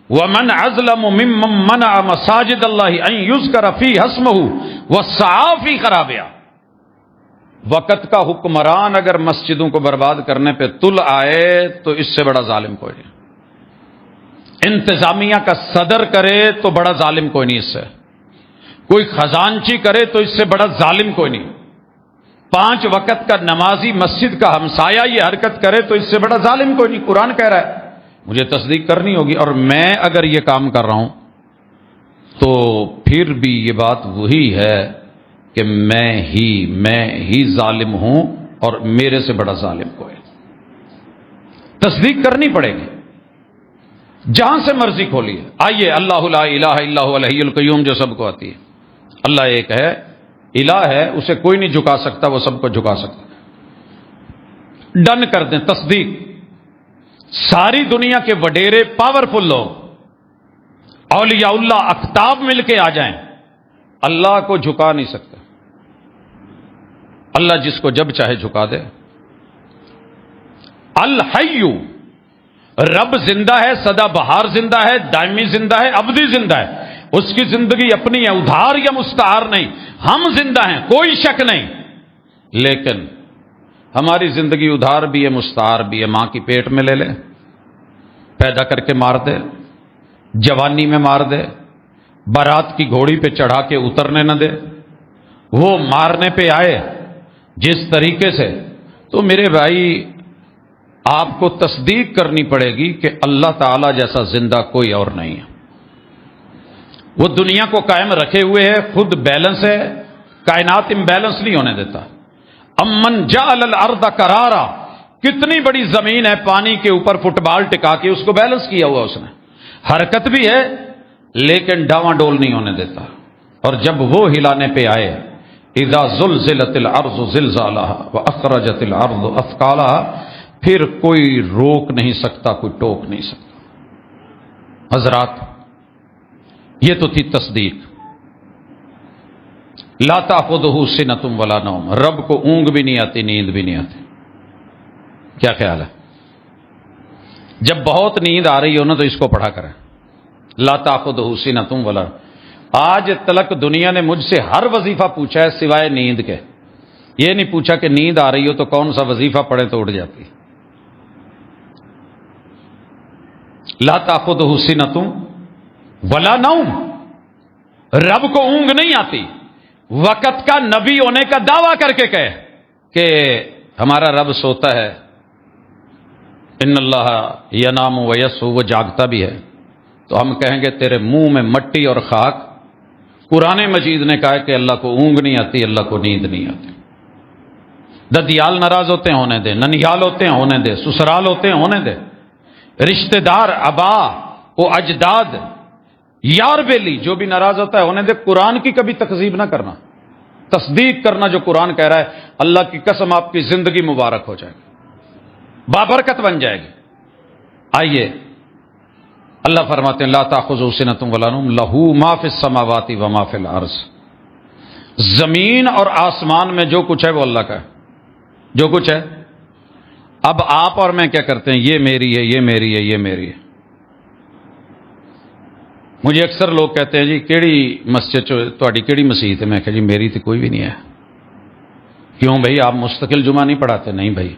وَمَنْ أَظْلَمُ مِمَّنْ مَنَعَ مَسَاجِدَ اللَّهِ أَنْ يُذْكَرَ فِيهَا اسْمُهُ وَسَعَىٰ فِي خَرَابِهَا، وقت کا حکمران اگر مسجدوں کو برباد کرنے پہ تل آئے تو اس سے بڑا ظالم کوئی نہیں۔ انتظامیہ کا صدر کرے تو بڑا ظالم کوئی نہیں اس سے، کوئی خزانچی کرے تو اس سے بڑا ظالم کوئی نہیں، 5 وقت کا نمازی مسجد کا ہمسایہ یہ حرکت کرے تو اس سے بڑا ظالم کوئی نہیں۔ قرآن کہہ رہا ہے مجھے تصدیق کرنی ہوگی، اور میں اگر یہ کام کر رہا ہوں تو پھر بھی یہ بات وہی ہے کہ میں ہی ظالم ہوں اور میرے سے بڑا ظالم کوئی نہیں۔ تصدیق کرنی پڑے گی، جہاں سے مرضی کھولیے۔ آئیے اللہ لا الہ الا هو الحی القیوم جو سب کو آتی ہے، اللہ ایک ہے، الہ ہے، اسے کوئی نہیں جھکا سکتا، وہ سب کو جھکا سکتا۔ ڈن کر دیں تصدیق، ساری دنیا کے وڈیرے پاورفل لوگ، اولیاء اللہ اقطاب مل کے آ جائیں، اللہ کو جھکا نہیں سکتے۔ اللہ جس کو جب چاہے جھکا دے۔ الحی، رب زندہ ہے، سدا بہار زندہ ہے، دائمی زندہ ہے، ابدی زندہ ہے، اس کی زندگی اپنی ہے، ادھار یا مستعار نہیں۔ ہم زندہ ہیں، کوئی شک نہیں، لیکن ہماری زندگی ادھار بھی ہے، مستعار بھی ہے۔ ماں کی پیٹ میں لے لے، پیدا کر کے مار دے، جوانی میں مار دے، بارات کی گھوڑی پہ چڑھا کے اترنے نہ دے، وہ مارنے پہ آئے جس طریقے سے، تو میرے بھائی آپ کو تصدیق کرنی پڑے گی کہ اللہ تعالی جیسا زندہ کوئی اور نہیں ہے۔ وہ دنیا کو قائم رکھے ہوئے ہے، خود بیلنس ہے، کائنات امبیلنس نہیں ہونے دیتا۔ امن جعل الارض قرارا، کتنی بڑی زمین ہے، پانی کے اوپر فٹ بال ٹکا کے اس کو بیلنس کیا ہوا اس نے، حرکت بھی ہے لیکن ڈاواں ڈول نہیں ہونے دیتا۔ اور جب وہ ہلانے پہ آئے، اذا زلزلت الارض زلزالها واخرجت الارض اثقالها، پھر کوئی روک نہیں سکتا، کوئی ٹوک نہیں سکتا۔ حضرات یہ تو تھی تصدیق۔ لا تأخذہ سنۃ ولا نوم، رب کو اونگ بھی نہیں آتی، نیند بھی نہیں آتی۔ کیا خیال ہے؟ جب بہت نیند آ رہی ہو نا تو اس کو پڑھا کریں، لا تأخذہ سنۃ ولا۔ آج تلک دنیا نے مجھ سے ہر وظیفہ پوچھا ہے سوائے نیند کے، یہ نہیں پوچھا کہ نیند آ رہی ہو تو کون سا وظیفہ پڑھے تو اٹھ جاتی۔ لا تأخذہ سنۃ ولا نوم، رب کو اونگ نہیں آتی۔ وقت کا نبی ہونے کا دعویٰ کر کے کہے کہ ہمارا رب سوتا ہے، ان اللہ ینام ویسہو، وہ جاگتا بھی ہے، تو ہم کہیں گے تیرے منہ میں مٹی اور خاک۔ قرآن مجید نے کہا کہ اللہ کو اونگ نہیں آتی، اللہ کو نیند نہیں آتی۔ ددیال ناراض ہوتے ہیں ہونے دے، ننیال ہوتے ہیں ہونے دے، سسرال ہوتے ہیں ہونے دے، رشتہ دار، ابا و اجداد، یار بیلی، جو بھی ناراض ہوتا ہے ہونے دے۔ قرآن کی کبھی تکذیب نہ کرنا، تصدیق کرنا جو قرآن کہہ رہا ہے۔ اللہ کی قسم آپ کی زندگی مبارک ہو جائے گی، بابرکت بن جائے گی۔ آئیے اللہ فرماتے ہیں لا تأخذہ سنۃ ولا نوم لہ ما فی السماوات و ما فی الارض، زمین اور آسمان میں جو کچھ ہے وہ اللہ کا ہے، جو کچھ ہے۔ اب آپ اور میں کیا کرتے ہیں؟ یہ میری ہے، یہ میری ہے، یہ میری ہے۔ مجھے اکثر لوگ کہتے ہیں جی کیڑی مسجد تہاڈی کیڑی مسجد ہے؟ میں کہا جی میری تو کوئی بھی نہیں ہے۔ کیوں بھائی آپ مستقل جمعہ نہیں پڑھاتے؟ نہیں بھائی،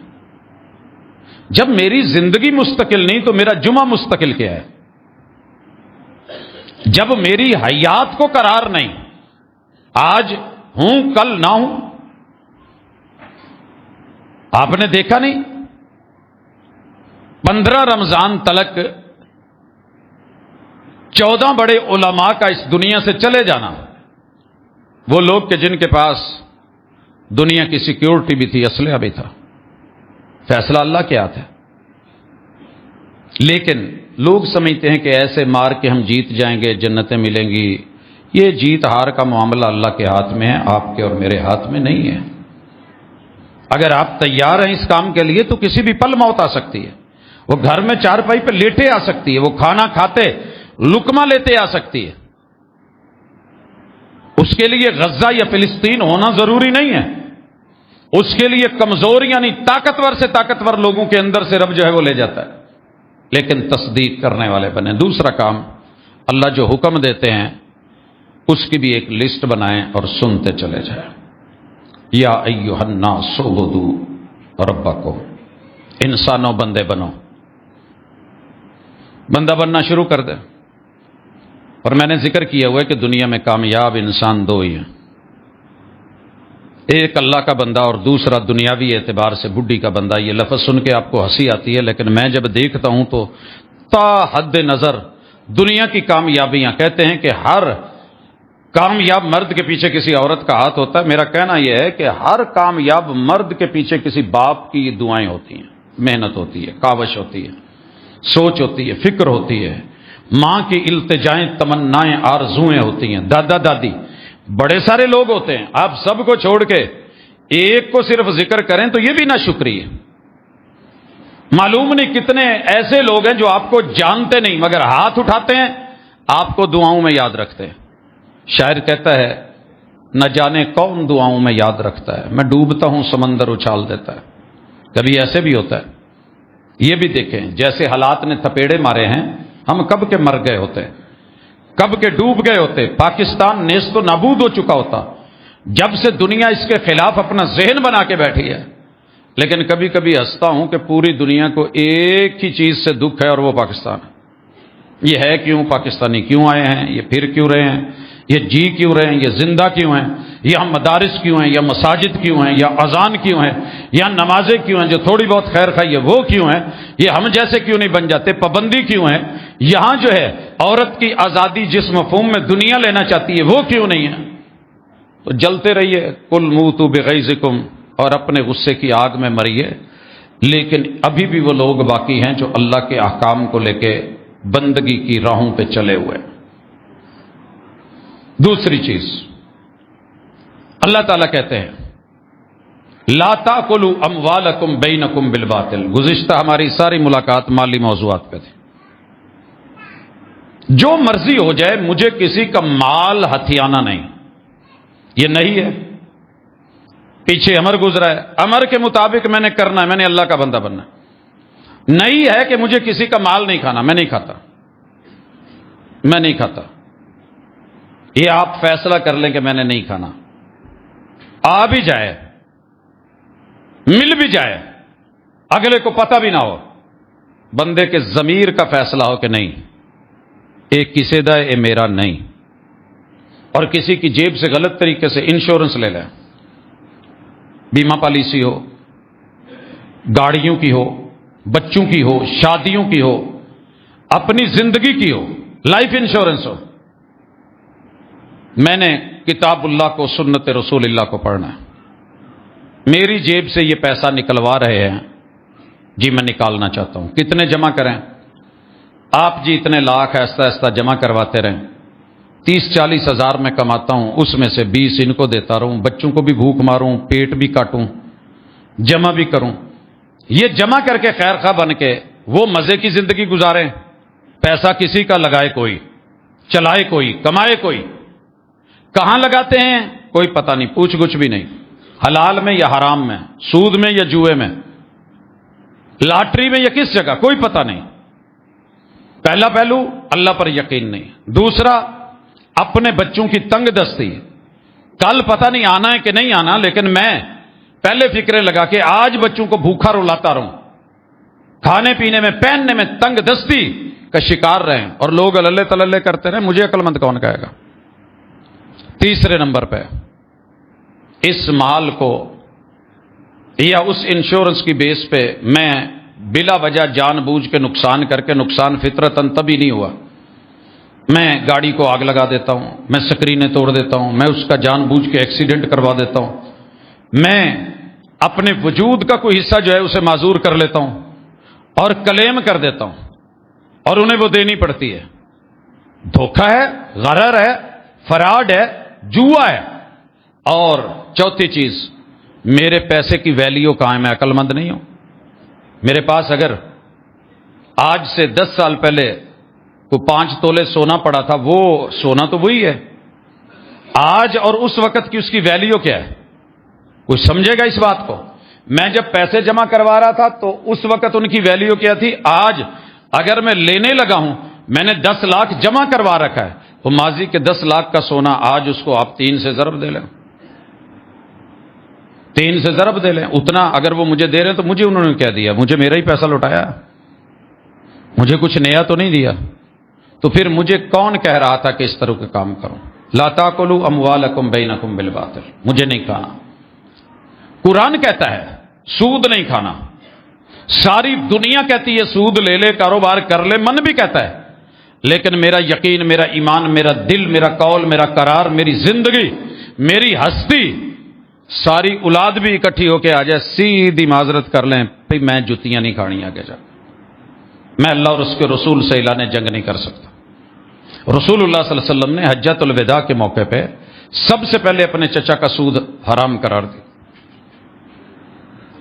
جب میری زندگی مستقل نہیں تو میرا جمعہ مستقل کیا ہے؟ جب میری حیات کو قرار نہیں، آج ہوں کل نہ ہوں۔ آپ نے دیکھا نہیں 15 رمضان تلک 14 بڑے علماء کا اس دنیا سے چلے جانا، وہ لوگ کہ جن کے پاس دنیا کی سیکیورٹی بھی تھی، اسلحہ بھی تھا، فیصلہ اللہ کے ہاتھ ہے۔ لیکن لوگ سمجھتے ہیں کہ ایسے مار کے ہم جیت جائیں گے، جنتیں ملیں گی۔ یہ جیت ہار کا معاملہ اللہ کے ہاتھ میں ہے، آپ کے اور میرے ہاتھ میں نہیں ہے۔ اگر آپ تیار ہیں اس کام کے لیے تو کسی بھی پل موت آ سکتی ہے، وہ گھر میں چارپائی پہ لیٹے آ سکتی ہے، وہ کھانا کھاتے لقمہ لیتے آ سکتی ہے۔ اس کے لیے غزہ یا فلسطین ہونا ضروری نہیں ہے، اس کے لیے کمزور یعنی طاقتور سے طاقتور لوگوں کے اندر سے رب جو ہے وہ لے جاتا ہے، لیکن تصدیق کرنے والے بنے۔ دوسرا کام، اللہ جو حکم دیتے ہیں اس کی بھی ایک لسٹ بنائیں اور سنتے چلے جائیں۔ یا ایھا الناس اعبدوا ربکم، انسانوں بندے بنو، بندہ بننا شروع کر دے۔ اور میں نے ذکر کیا ہوا ہے کہ دنیا میں کامیاب انسان دو ہی ہیں، ایک اللہ کا بندہ اور دوسرا دنیاوی اعتبار سے بڈھی کا بندہ۔ یہ لفظ سن کے آپ کو ہنسی آتی ہے، لیکن میں جب دیکھتا ہوں تو تا حد نظر دنیا کی کامیابیاں، کہتے ہیں کہ ہر کامیاب مرد کے پیچھے کسی عورت کا ہاتھ ہوتا ہے۔ میرا کہنا یہ ہے کہ ہر کامیاب مرد کے پیچھے کسی باپ کی دعائیں ہوتی ہیں، محنت ہوتی ہے، کاوش ہوتی ہے، سوچ ہوتی ہے، فکر ہوتی ہے، ماں کی التجائیں، تمنائیں، آرزویں ہوتی ہیں، دادا دادی، بڑے سارے لوگ ہوتے ہیں۔ آپ سب کو چھوڑ کے ایک کو صرف ذکر کریں تو یہ بھی نہ شکری ہے۔ معلوم نہیں کتنے ایسے لوگ ہیں جو آپ کو جانتے نہیں مگر ہاتھ اٹھاتے ہیں، آپ کو دعاؤں میں یاد رکھتے ہیں۔ شاعر کہتا ہے نہ جانے کون دعاؤں میں یاد رکھتا ہے، میں ڈوبتا ہوں سمندر اچھال دیتا ہے۔ کبھی ایسے بھی ہوتا ہے۔ یہ بھی دیکھیں جیسے حالات نے تھپیڑے مارے ہیں، ہم کب کے مر گئے ہوتے، کب کے ڈوب گئے ہوتے، پاکستان نیست و نابود ہو چکا ہوتا جب سے دنیا اس کے خلاف اپنا ذہن بنا کے بیٹھی ہے۔ لیکن کبھی کبھی ہنستا ہوں کہ پوری دنیا کو ایک ہی چیز سے دکھ ہے اور وہ پاکستان ہے۔ یہ ہے کیوں؟ پاکستانی کیوں آئے ہیں؟ یہ پھر کیوں رہے ہیں؟ یہ جی کیوں رہے ہیں؟ یہ زندہ کیوں ہیں؟ یا مدارس کیوں ہیں؟ یا مساجد کیوں ہیں؟ یا اذان کیوں ہیں؟ یا نمازیں کیوں ہیں جو تھوڑی بہت خیر خائی ہے وہ کیوں ہیں؟ یہ ہم جیسے کیوں نہیں بن جاتے؟ پابندی کیوں ہے؟ یہاں جو ہے عورت کی آزادی جس مفہوم میں دنیا لینا چاہتی ہے وہ کیوں نہیں ہے؟ تو جلتے رہیے، قل موتوا بغیظکم، اور اپنے غصے کی آگ میں مریے۔ لیکن ابھی بھی وہ لوگ باقی ہیں جو اللہ کے احکام کو لے کے بندگی کی راہوں پہ چلے ہوئے۔ دوسری چیز اللہ تعالیٰ کہتے ہیں لا تاکلوا اموالکم بینکم بالباطل۔ گزشتہ ہماری ساری ملاقات مالی موضوعات پہ تھی۔ جو مرضی ہو جائے مجھے کسی کا مال ہتھیانا نہیں، یہ نہیں ہے۔ پیچھے امر گزرا ہے، امر کے مطابق میں نے کرنا ہے، میں نے اللہ کا بندہ بننا ہے۔ نہیں ہے کہ مجھے کسی کا مال نہیں کھانا، میں نہیں کھاتا، میں نہیں کھاتا۔ یہ آپ فیصلہ کر لیں کہ میں نے نہیں کھانا، آ بھی جائے، مل بھی جائے، اگلے کو پتہ بھی نہ ہو، بندے کے ضمیر کا فیصلہ ہو کہ نہیں ایک کسی دا ہے، اے میرا نہیں۔ اور کسی کی جیب سے غلط طریقے سے انشورنس لے لیں، بیمہ پالیسی ہو، گاڑیوں کی ہو، بچوں کی ہو، شادیوں کی ہو، اپنی زندگی کی ہو، لائف انشورنس ہو۔ میں نے کتاب اللہ کو، سنت رسول اللہ کو پڑھنا ہے۔ میری جیب سے یہ پیسہ نکلوا رہے ہیں، جی میں نکالنا چاہتا ہوں، کتنے جمع کریں؟ آپ جی اتنے لاکھ ایسا ایسا جمع کرواتے رہیں، 30-40 ہزار میں کماتا ہوں، اس میں سے 20 ان کو دیتا رہوں، بچوں کو بھی بھوک ماروں، پیٹ بھی کاٹوں، جمع بھی کروں، یہ جمع کر کے خیر خواہ بن کے وہ مزے کی زندگی گزاریں، پیسہ کسی کا لگائے کوئی، چلائے کوئی، کمائے کوئی، کہاں لگاتے ہیں کوئی پتہ نہیں، پوچھ گچھ بھی نہیں، حلال میں یا حرام میں، سود میں یا جوئے میں، لاٹری میں یا کس جگہ، کوئی پتہ نہیں۔ پہلا پہلو اللہ پر یقین نہیں، دوسرا اپنے بچوں کی تنگ دستی، کل پتہ نہیں آنا ہے کہ نہیں آنا، لیکن میں پہلے فکریں لگا کے آج بچوں کو بھوکا رلاتا رہوں، کھانے پینے میں پہننے میں تنگ دستی کا شکار رہیں، اور لوگ اللہ تللے کرتے رہیں، مجھے عقل مند کون کہے گا۔ تیسرے نمبر پہ اس مال کو یا اس انشورنس کی بیس پہ میں بلا وجہ جان بوجھ کے نقصان کر کے، نقصان فطرتاً تبھی نہیں ہوا، میں گاڑی کو آگ لگا دیتا ہوں، میں سکرینیں توڑ دیتا ہوں، میں اس کا جان بوجھ کے ایکسیڈنٹ کروا دیتا ہوں، میں اپنے وجود کا کوئی حصہ جو ہے اسے معذور کر لیتا ہوں اور کلیم کر دیتا ہوں، اور انہیں وہ دینی پڑتی ہے۔ دھوکہ ہے، غرر ہے، فراڈ ہے، جوا ہے۔ اور چوتھی چیز، میرے پیسے کی ویلیو کہاں ہے، میں عقل مند نہیں ہوں۔ میرے پاس اگر آج سے 10 سال پہلے کو 5 تولے سونا پڑا تھا، وہ سونا تو وہی ہے آج، اور اس وقت کی اس کی ویلیو کیا ہے؟ کوئی سمجھے گا اس بات کو؟ میں جب پیسے جمع کروا رہا تھا تو اس وقت ان کی ویلیو کیا تھی؟ آج اگر میں لینے لگا ہوں، میں نے 10 لاکھ جمع کروا رکھا ہے، وہ ماضی کے 10 لاکھ کا سونا آج اس کو آپ 3 سے ضرب دے لیں، 3 سے ضرب دے لیں، اتنا اگر وہ مجھے دے رہے ہیں تو مجھے انہوں نے کیا دیا؟ مجھے میرا ہی پیسہ لوٹایا، مجھے کچھ نیا تو نہیں دیا۔ تو پھر مجھے کون کہہ رہا تھا کہ اس طرح کے کام کروں؟ لا تاکلوا اموالکم بینکم بالباطل، مجھے نہیں کھانا۔ قرآن کہتا ہے سود نہیں کھانا، ساری دنیا کہتی ہے سود لے لے، کاروبار کر لے، من بھی کہتا ہے، لیکن میرا یقین، میرا ایمان، میرا دل، میرا قول، میرا قرار، میری زندگی، میری ہستی، ساری اولاد بھی اکٹھی ہو کے آ جائے، سیدھی معذرت کر لیں، بھئی میں جتیاں نہیں کھانی آگے جا، میں اللہ اور اس کے رسول سے اعلان جنگ نہیں کر سکتا۔ رسول اللہ صلی اللہ علیہ وسلم نے حجۃ الوداع کے موقع پہ سب سے پہلے اپنے چچا کا سود حرام قرار دی۔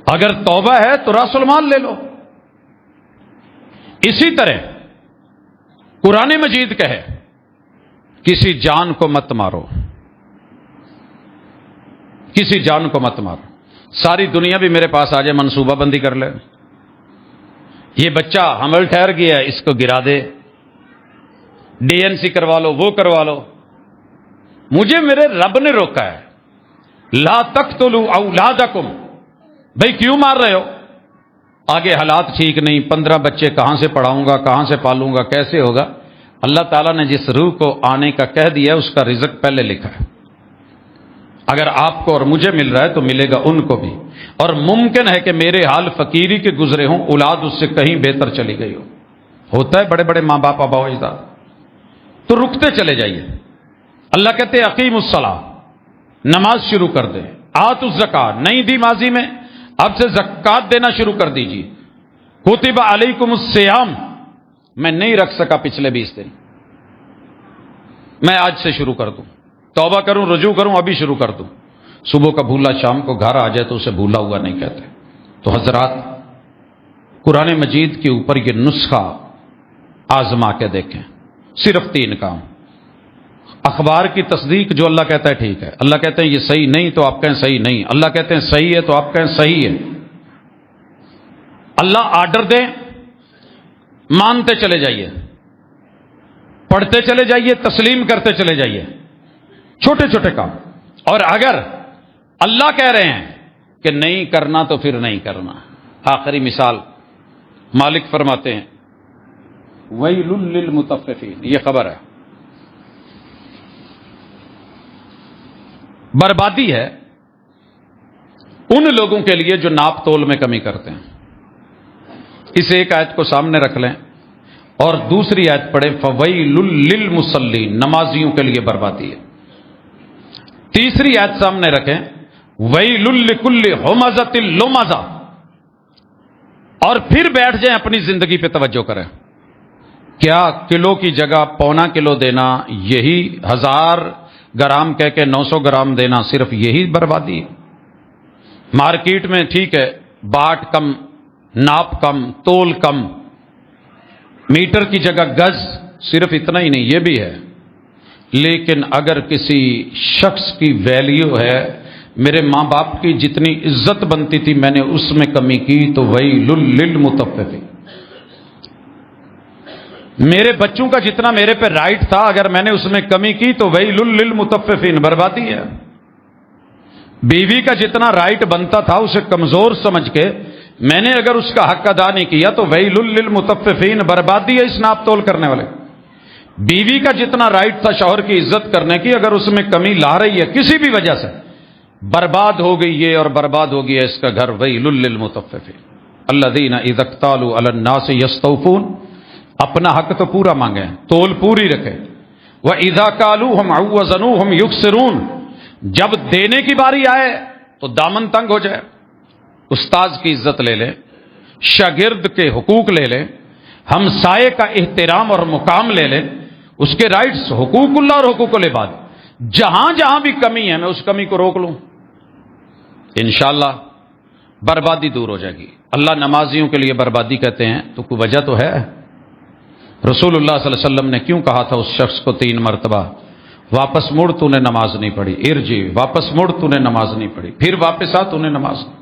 اگر توبہ ہے تو راس المال لے لو۔ اسی طرح قرآن مجید کہے کسی جان کو مت مارو، کسی جان کو مت مارو۔ ساری دنیا بھی میرے پاس آ جائے، منصوبہ بندی کر لے، یہ بچہ حمل ٹھہر گیا ہے، اس کو گرا دے، ڈی این سی کروا لو، وہ کروا لو، مجھے میرے رب نے روکا ہے، لا تقتلوا اولادکم، بھئی کیوں مار رہے ہو؟ آگے حالات ٹھیک نہیں، 15 بچے کہاں سے پڑھاؤں گا، کہاں سے پالوں گا، کیسے ہوگا؟ اللہ تعالیٰ نے جس روح کو آنے کا کہہ دیا اس کا رزق پہلے لکھا ہے، اگر آپ کو اور مجھے مل رہا ہے تو ملے گا ان کو بھی، اور ممکن ہے کہ میرے حال فقیری کے گزرے ہوں، اولاد اس سے کہیں بہتر چلی گئی ہو، ہوتا ہے بڑے بڑے ماں باپ آبا و اجداد، تو رکتے چلے جائیے۔ اللہ کہتے ہیں اقیم الصلاۃ، نماز شروع کر دیں، آتوا الزکوٰۃ، نہیں دی ماضی میں، اب سے زکوٰۃ دینا شروع کر دیجیے، کتب علیکم الصیام، میں نہیں رکھ سکا پچھلے 20 دن، میں آج سے شروع کر دوں، توبہ کروں، رجوع کروں، ابھی شروع کر دوں۔ صبح کا بھولا شام کو گھر آ جائے تو اسے بھولا ہوا نہیں کہتے۔ تو حضرات، قرآن مجید کے اوپر یہ نسخہ آزما کے دیکھیں، صرف 3 کام۔ اخبار کی تصدیق، جو اللہ کہتا ہے ٹھیک ہے، اللہ کہتے ہیں یہ صحیح نہیں تو آپ کہیں صحیح نہیں، اللہ کہتے ہیں صحیح ہے تو آپ کہیں صحیح ہے۔ اللہ آرڈر دیں، مانتے چلے جائیے، پڑھتے چلے جائیے، تسلیم کرتے چلے جائیے، چھوٹے چھوٹے کام۔ اور اگر اللہ کہہ رہے ہیں کہ نہیں کرنا تو پھر نہیں کرنا۔ آخری مثال مالک فرماتے ہیں ویل للمطففین، یہ خبر ہے، بربادی ہے ان لوگوں کے لیے جو ناپ تول میں کمی کرتے ہیں۔ اس ایک آیت کو سامنے رکھ لیں اور دوسری آیت پڑھیں، فویل للمصلین، نمازیوں کے لیے بربادی ہے۔ تیسری آیت سامنے رکھیں، ویل لکل ہمزۃ لمزہ، اور پھر بیٹھ جائیں اپنی زندگی پہ توجہ کریں۔ کیا کلو کی جگہ پونا کلو دینا، یہی 1000 گرام کہہ کے 900 گرام دینا، صرف یہی بربادی ہے؟ مارکیٹ میں ٹھیک ہے باٹ کم ناپ کم، تول کم، میٹر کی جگہ گز، صرف اتنا ہی نہیں، یہ بھی ہے، لیکن اگر کسی شخص کی ویلیو ہے، میرے ماں باپ کی جتنی عزت بنتی تھی میں نے اس میں کمی کی تو ویل للمطففین، میرے بچوں کا جتنا میرے پہ رائٹ تھا اگر میں نے اس میں کمی کی تو ویل للمطففین، بربادی ہے۔ بیوی کا جتنا رائٹ بنتا تھا اسے کمزور سمجھ کے میں نے اگر اس کا حق ادا نہیں کیا تو ویل للمطففین، بربادی ہے اس ناپ تول کرنے والے۔ بیوی کا جتنا رائٹ تھا شوہر کی عزت کرنے کی، اگر اس میں کمی لا رہی ہے کسی بھی وجہ سے، برباد ہو گئی یہ اور برباد ہو گیا اس کا گھر۔ ویل للمطففین الذین اذا اکتالوا علی الناس یستوفون، اپنا حق تو پورا مانگیں، تول پوری رکھے۔ وَإِذَا كَالُوهُمْ أَوْ وَزَنُوهُمْ يُخْسِرُونَ، جب دینے کی باری آئے تو دامن تنگ ہو جائے، استاذ کی عزت لے لیں، شاگرد کے حقوق لے لیں، ہمسائے کا احترام اور مقام لے لیں، اس کے رائٹس، حقوق اللہ اور حقوق العباد، جہاں جہاں بھی کمی ہے میں اس کمی کو روک لوں، انشاءاللہ بربادی دور ہو جائے گی۔ اللہ نمازیوں کے لیے بربادی کہتے ہیں تو کوئی وجہ تو ہے۔ رسول اللہ صلی اللہ علیہ وسلم نے کیوں کہا تھا اس شخص کو 3 مرتبہ، واپس مڑ تو نے نماز نہیں پڑھی، ارجی، واپس مڑ تو نے نماز نہیں پڑھی، پھر واپس آ تو نے نماز نہیں۔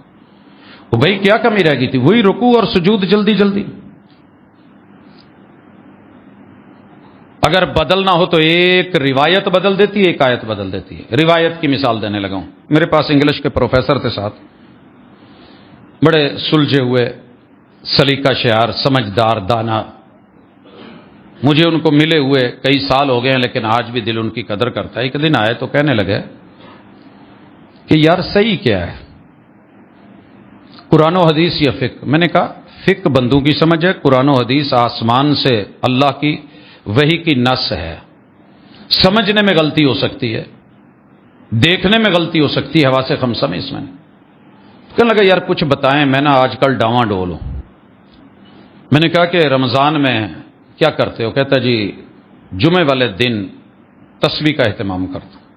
وہ بھائی کیا کمی رہ گئی تھی؟ وہی رکوع اور سجود جلدی جلدی۔ اگر بدلنا ہو تو ایک روایت بدل دیتی ہے، ایک آیت بدل دیتی ہے۔ روایت کی مثال دینے لگا ہوں، میرے پاس انگلش کے پروفیسر تھے ساتھ، بڑے سلجھے ہوئے، سلیقہ شعار، سمجھدار، دانا، مجھے ان کو ملے ہوئے کئی سال ہو گئے ہیں لیکن آج بھی دل ان کی قدر کرتا ہے۔ ایک دن آئے تو کہنے لگے کہ یار صحیح کیا ہے، قرآن و حدیث یا فقہ؟ میں نے کہا فقہ بندوں کی سمجھ ہے، قرآن و حدیث آسمان سے اللہ کی وحی کی نص ہے، سمجھنے میں غلطی ہو سکتی ہے، دیکھنے میں غلطی ہو سکتی ہے، حواس خمسہ میں اس میں۔ کہنے لگا یار کچھ بتائیں، میں نا آج کل ڈاواں ڈول ہوں۔ میں نے کہا کہ رمضان میں کیا کرتے ہو؟ کہتا جی جمعے والے دن تسبیح کا اہتمام کرتا ہوں۔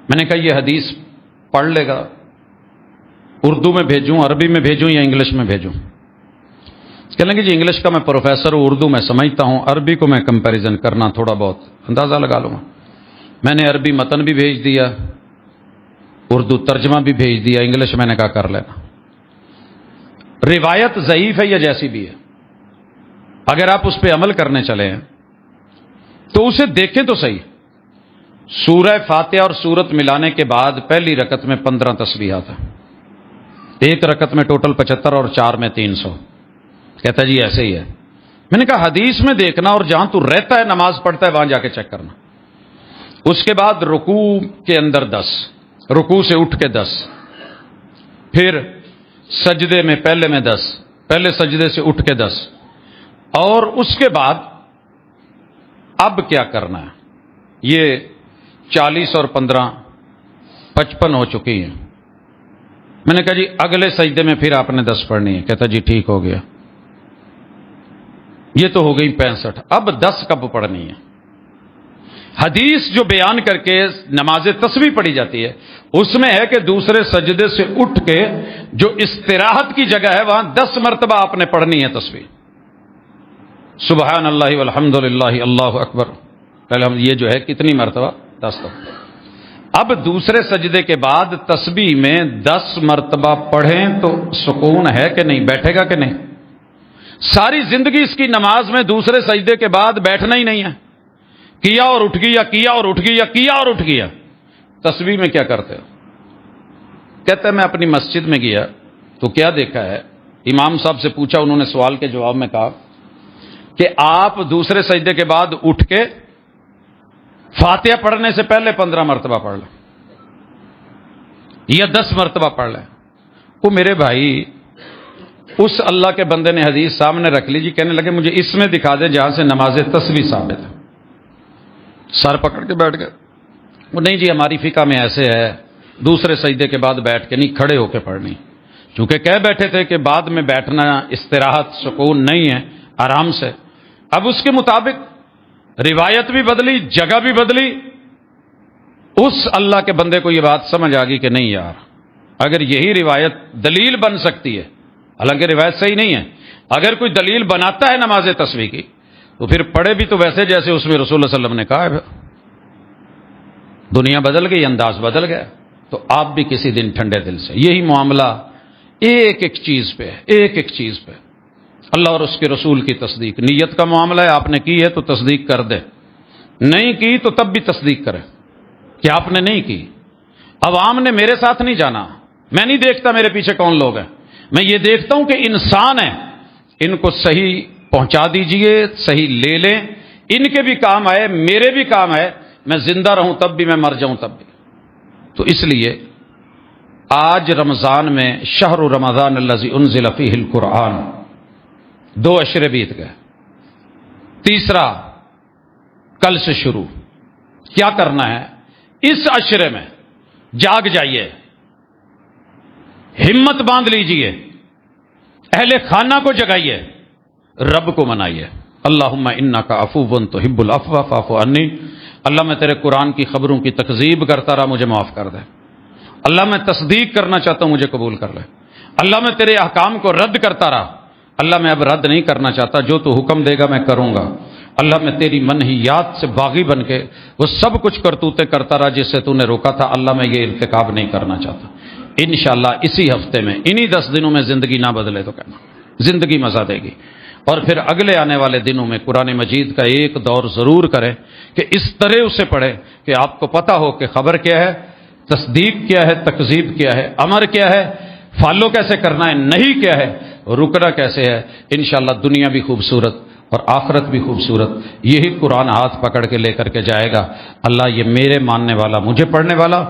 میں نے کہا یہ حدیث پڑھ لے گا، اردو میں بھیجوں، عربی میں بھیجوں یا انگلش میں بھیجوں؟ کہنے لگے جی انگلش کا میں پروفیسر ہوں، اردو میں سمجھتا ہوں، عربی کو میں کمپیریزن کرنا تھوڑا بہت اندازہ لگا لوں گا۔ میں نے عربی متن بھی بھیج دیا، اردو ترجمہ بھی بھیج دیا، انگلش میں نے کہا کر لینا۔ روایت ضعیف ہے یا جیسی بھی ہے، اگر آپ اس پہ عمل کرنے چلے ہیں تو اسے دیکھیں تو صحیح۔ سورہ فاتحہ اور سورت ملانے کے بعد پہلی رکعت میں 15 تسبیحات ہیں، ایک رکعت میں ٹوٹل 75 اور 4 میں 300۔ کہتا جی ایسے ہی ہے۔ میں نے کہا حدیث میں دیکھنا اور جہاں تو رہتا ہے نماز پڑھتا ہے وہاں جا کے چیک کرنا۔ اس کے بعد رکوع کے اندر 10، رکوع سے اٹھ کے 10، پھر سجدے میں پہلے میں 10، پہلے سجدے سے اٹھ کے 10، اور اس کے بعد اب کیا کرنا ہے؟ یہ 40 اور 15 55 ہو چکی ہیں۔ میں نے کہا جی اگلے سجدے میں پھر آپ نے 10 پڑھنی ہے۔ کہتا جی ٹھیک ہو گیا، یہ تو ہو گئی 65، اب 10 کب پڑھنی ہے؟ حدیث جو بیان کر کے نماز تسبیح پڑھی جاتی ہے اس میں ہے کہ دوسرے سجدے سے اٹھ کے جو استراحت کی جگہ ہے وہاں 10 مرتبہ آپ نے پڑھنی ہے تسبیح، سبحان اللہ والحمد للہ اللہ اکبر، پہلے ہم یہ جو ہے کتنی مرتبہ؟ 10 تک۔ اب دوسرے سجدے کے بعد تسبیح میں 10 مرتبہ پڑھیں تو سکون ہے کہ نہیں؟ بیٹھے گا کہ نہیں؟ ساری زندگی اس کی نماز میں دوسرے سجدے کے بعد بیٹھنا ہی نہیں ہے، کیا اور اٹھ گیا، کیا اور اٹھ گیا، کیا اور اٹھ گیا۔ تسبیح میں کیا کرتے ہو؟ کہتا ہے میں اپنی مسجد میں گیا تو کیا دیکھا ہے، امام صاحب سے پوچھا، انہوں نے سوال کے جواب میں کہا کہ آپ دوسرے سجدے کے بعد اٹھ کے فاتحہ پڑھنے سے پہلے 15 مرتبہ پڑھ لیں یا 10 مرتبہ پڑھ لیں۔ وہ میرے بھائی اس اللہ کے بندے نے حدیث سامنے رکھ لی جی، کہنے لگے مجھے اس میں دکھا دے جہاں سے نماز تسبیح ثابت ہے۔ سر پکڑ کے بیٹھ گئے۔ وہ نہیں جی ہماری فقہ میں ایسے ہے، دوسرے سجدے کے بعد بیٹھ کے نہیں، کھڑے ہو کے پڑھنی، چونکہ کہہ بیٹھے تھے کہ بعد میں بیٹھنا استراحت سکون نہیں ہے، آرام سے۔ اب اس کے مطابق روایت بھی بدلی، جگہ بھی بدلی، اس اللہ کے بندے کو یہ بات سمجھ آ گئی کہ نہیں یار، اگر یہی روایت دلیل بن سکتی ہے حالانکہ روایت صحیح نہیں ہے. اگر کوئی دلیل بناتا ہے نماز تسبیح کی تو پھر پڑھے بھی تو ویسے جیسے اس میں رسول اللہ صلی اللہ علیہ وسلم نے کہا ہے. دنیا بدل گئی، انداز بدل گیا. تو آپ بھی کسی دن ٹھنڈے دل سے یہی معاملہ ایک ایک چیز پہ، ایک ایک چیز پہ اللہ اور اس کے رسول کی تصدیق. نیت کا معاملہ ہے، آپ نے کی ہے تو تصدیق کر دے، نہیں کی تو تب بھی تصدیق کرے کہ آپ نے نہیں کی. عوام نے میرے ساتھ نہیں جانا، میں نہیں دیکھتا میرے پیچھے کون لوگ ہیں، میں یہ دیکھتا ہوں کہ انسان ہیں، ان کو صحیح پہنچا دیجئے، صحیح لے لیں، ان کے بھی کام آئے، میرے بھی کام آئے، میں زندہ رہوں تب بھی، میں مر جاؤں تب بھی. تو اس لیے آج رمضان میں شہر رمضان الذی انزل فیہ القرآن 2 عشرے بیت گئے، تیسرا کل سے شروع. کیا کرنا ہے اس عشرے میں؟ جاگ جائیے، ہمت باندھ لیجئے، اہل خانہ کو جگائیے، رب کو منائیے. اللہم انک عفو تحب العفو فاعف عنی. اللہ میں تیرے قرآن کی خبروں کی تکذیب کرتا رہا، مجھے معاف کر دے. اللہ میں تصدیق کرنا چاہتا ہوں، مجھے قبول کر لے. اللہ میں تیرے احکام کو رد کرتا رہا، اللہ میں اب رد نہیں کرنا چاہتا، جو تو حکم دے گا میں کروں گا. اللہ میں تیری منہیات سے باغی بن کے وہ سب کچھ کرتوتے کرتا رہا جس سے تو نے روکا تھا، اللہ میں یہ ارتکاب نہیں کرنا چاہتا. انشاءاللہ اسی ہفتے میں، انہی 10 دنوں میں زندگی نہ بدلے تو کہنا، زندگی مزہ دے گی. اور پھر اگلے آنے والے دنوں میں قرآن مجید کا ایک دور ضرور کریں کہ اس طرح اسے پڑھیں کہ آپ کو پتہ ہو کہ خبر کیا ہے، تصدیق کیا ہے، تکذیب کیا ہے، امر کیا ہے، فالو کیسے کرنا ہے، نہیں کیا ہے، رکنا کیسے ہے. انشاءاللہ دنیا بھی خوبصورت اور آخرت بھی خوبصورت. یہی قرآن ہاتھ پکڑ کے لے کر کے جائے گا. اللہ یہ میرے ماننے والا، مجھے پڑھنے والا،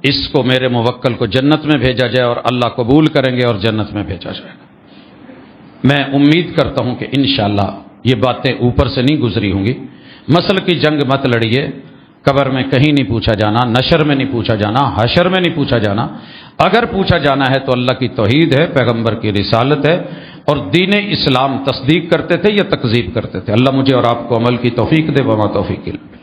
اس کو میرے موکل کو جنت میں بھیجا جائے اور اللہ قبول کریں گے اور جنت میں بھیجا جائے گا. میں امید کرتا ہوں کہ انشاءاللہ یہ باتیں اوپر سے نہیں گزری ہوں گی. مسل کی جنگ مت لڑیے، قبر میں کہیں نہیں پوچھا جانا، نشر میں نہیں پوچھا جانا، حشر میں نہیں پوچھا جانا. اگر پوچھا جانا ہے تو اللہ کی توحید ہے، پیغمبر کی رسالت ہے اور دین اسلام تصدیق کرتے تھے یا تکذیب کرتے تھے. اللہ مجھے اور آپ کو عمل کی توفیق دے. وما توفیق الا باللہ.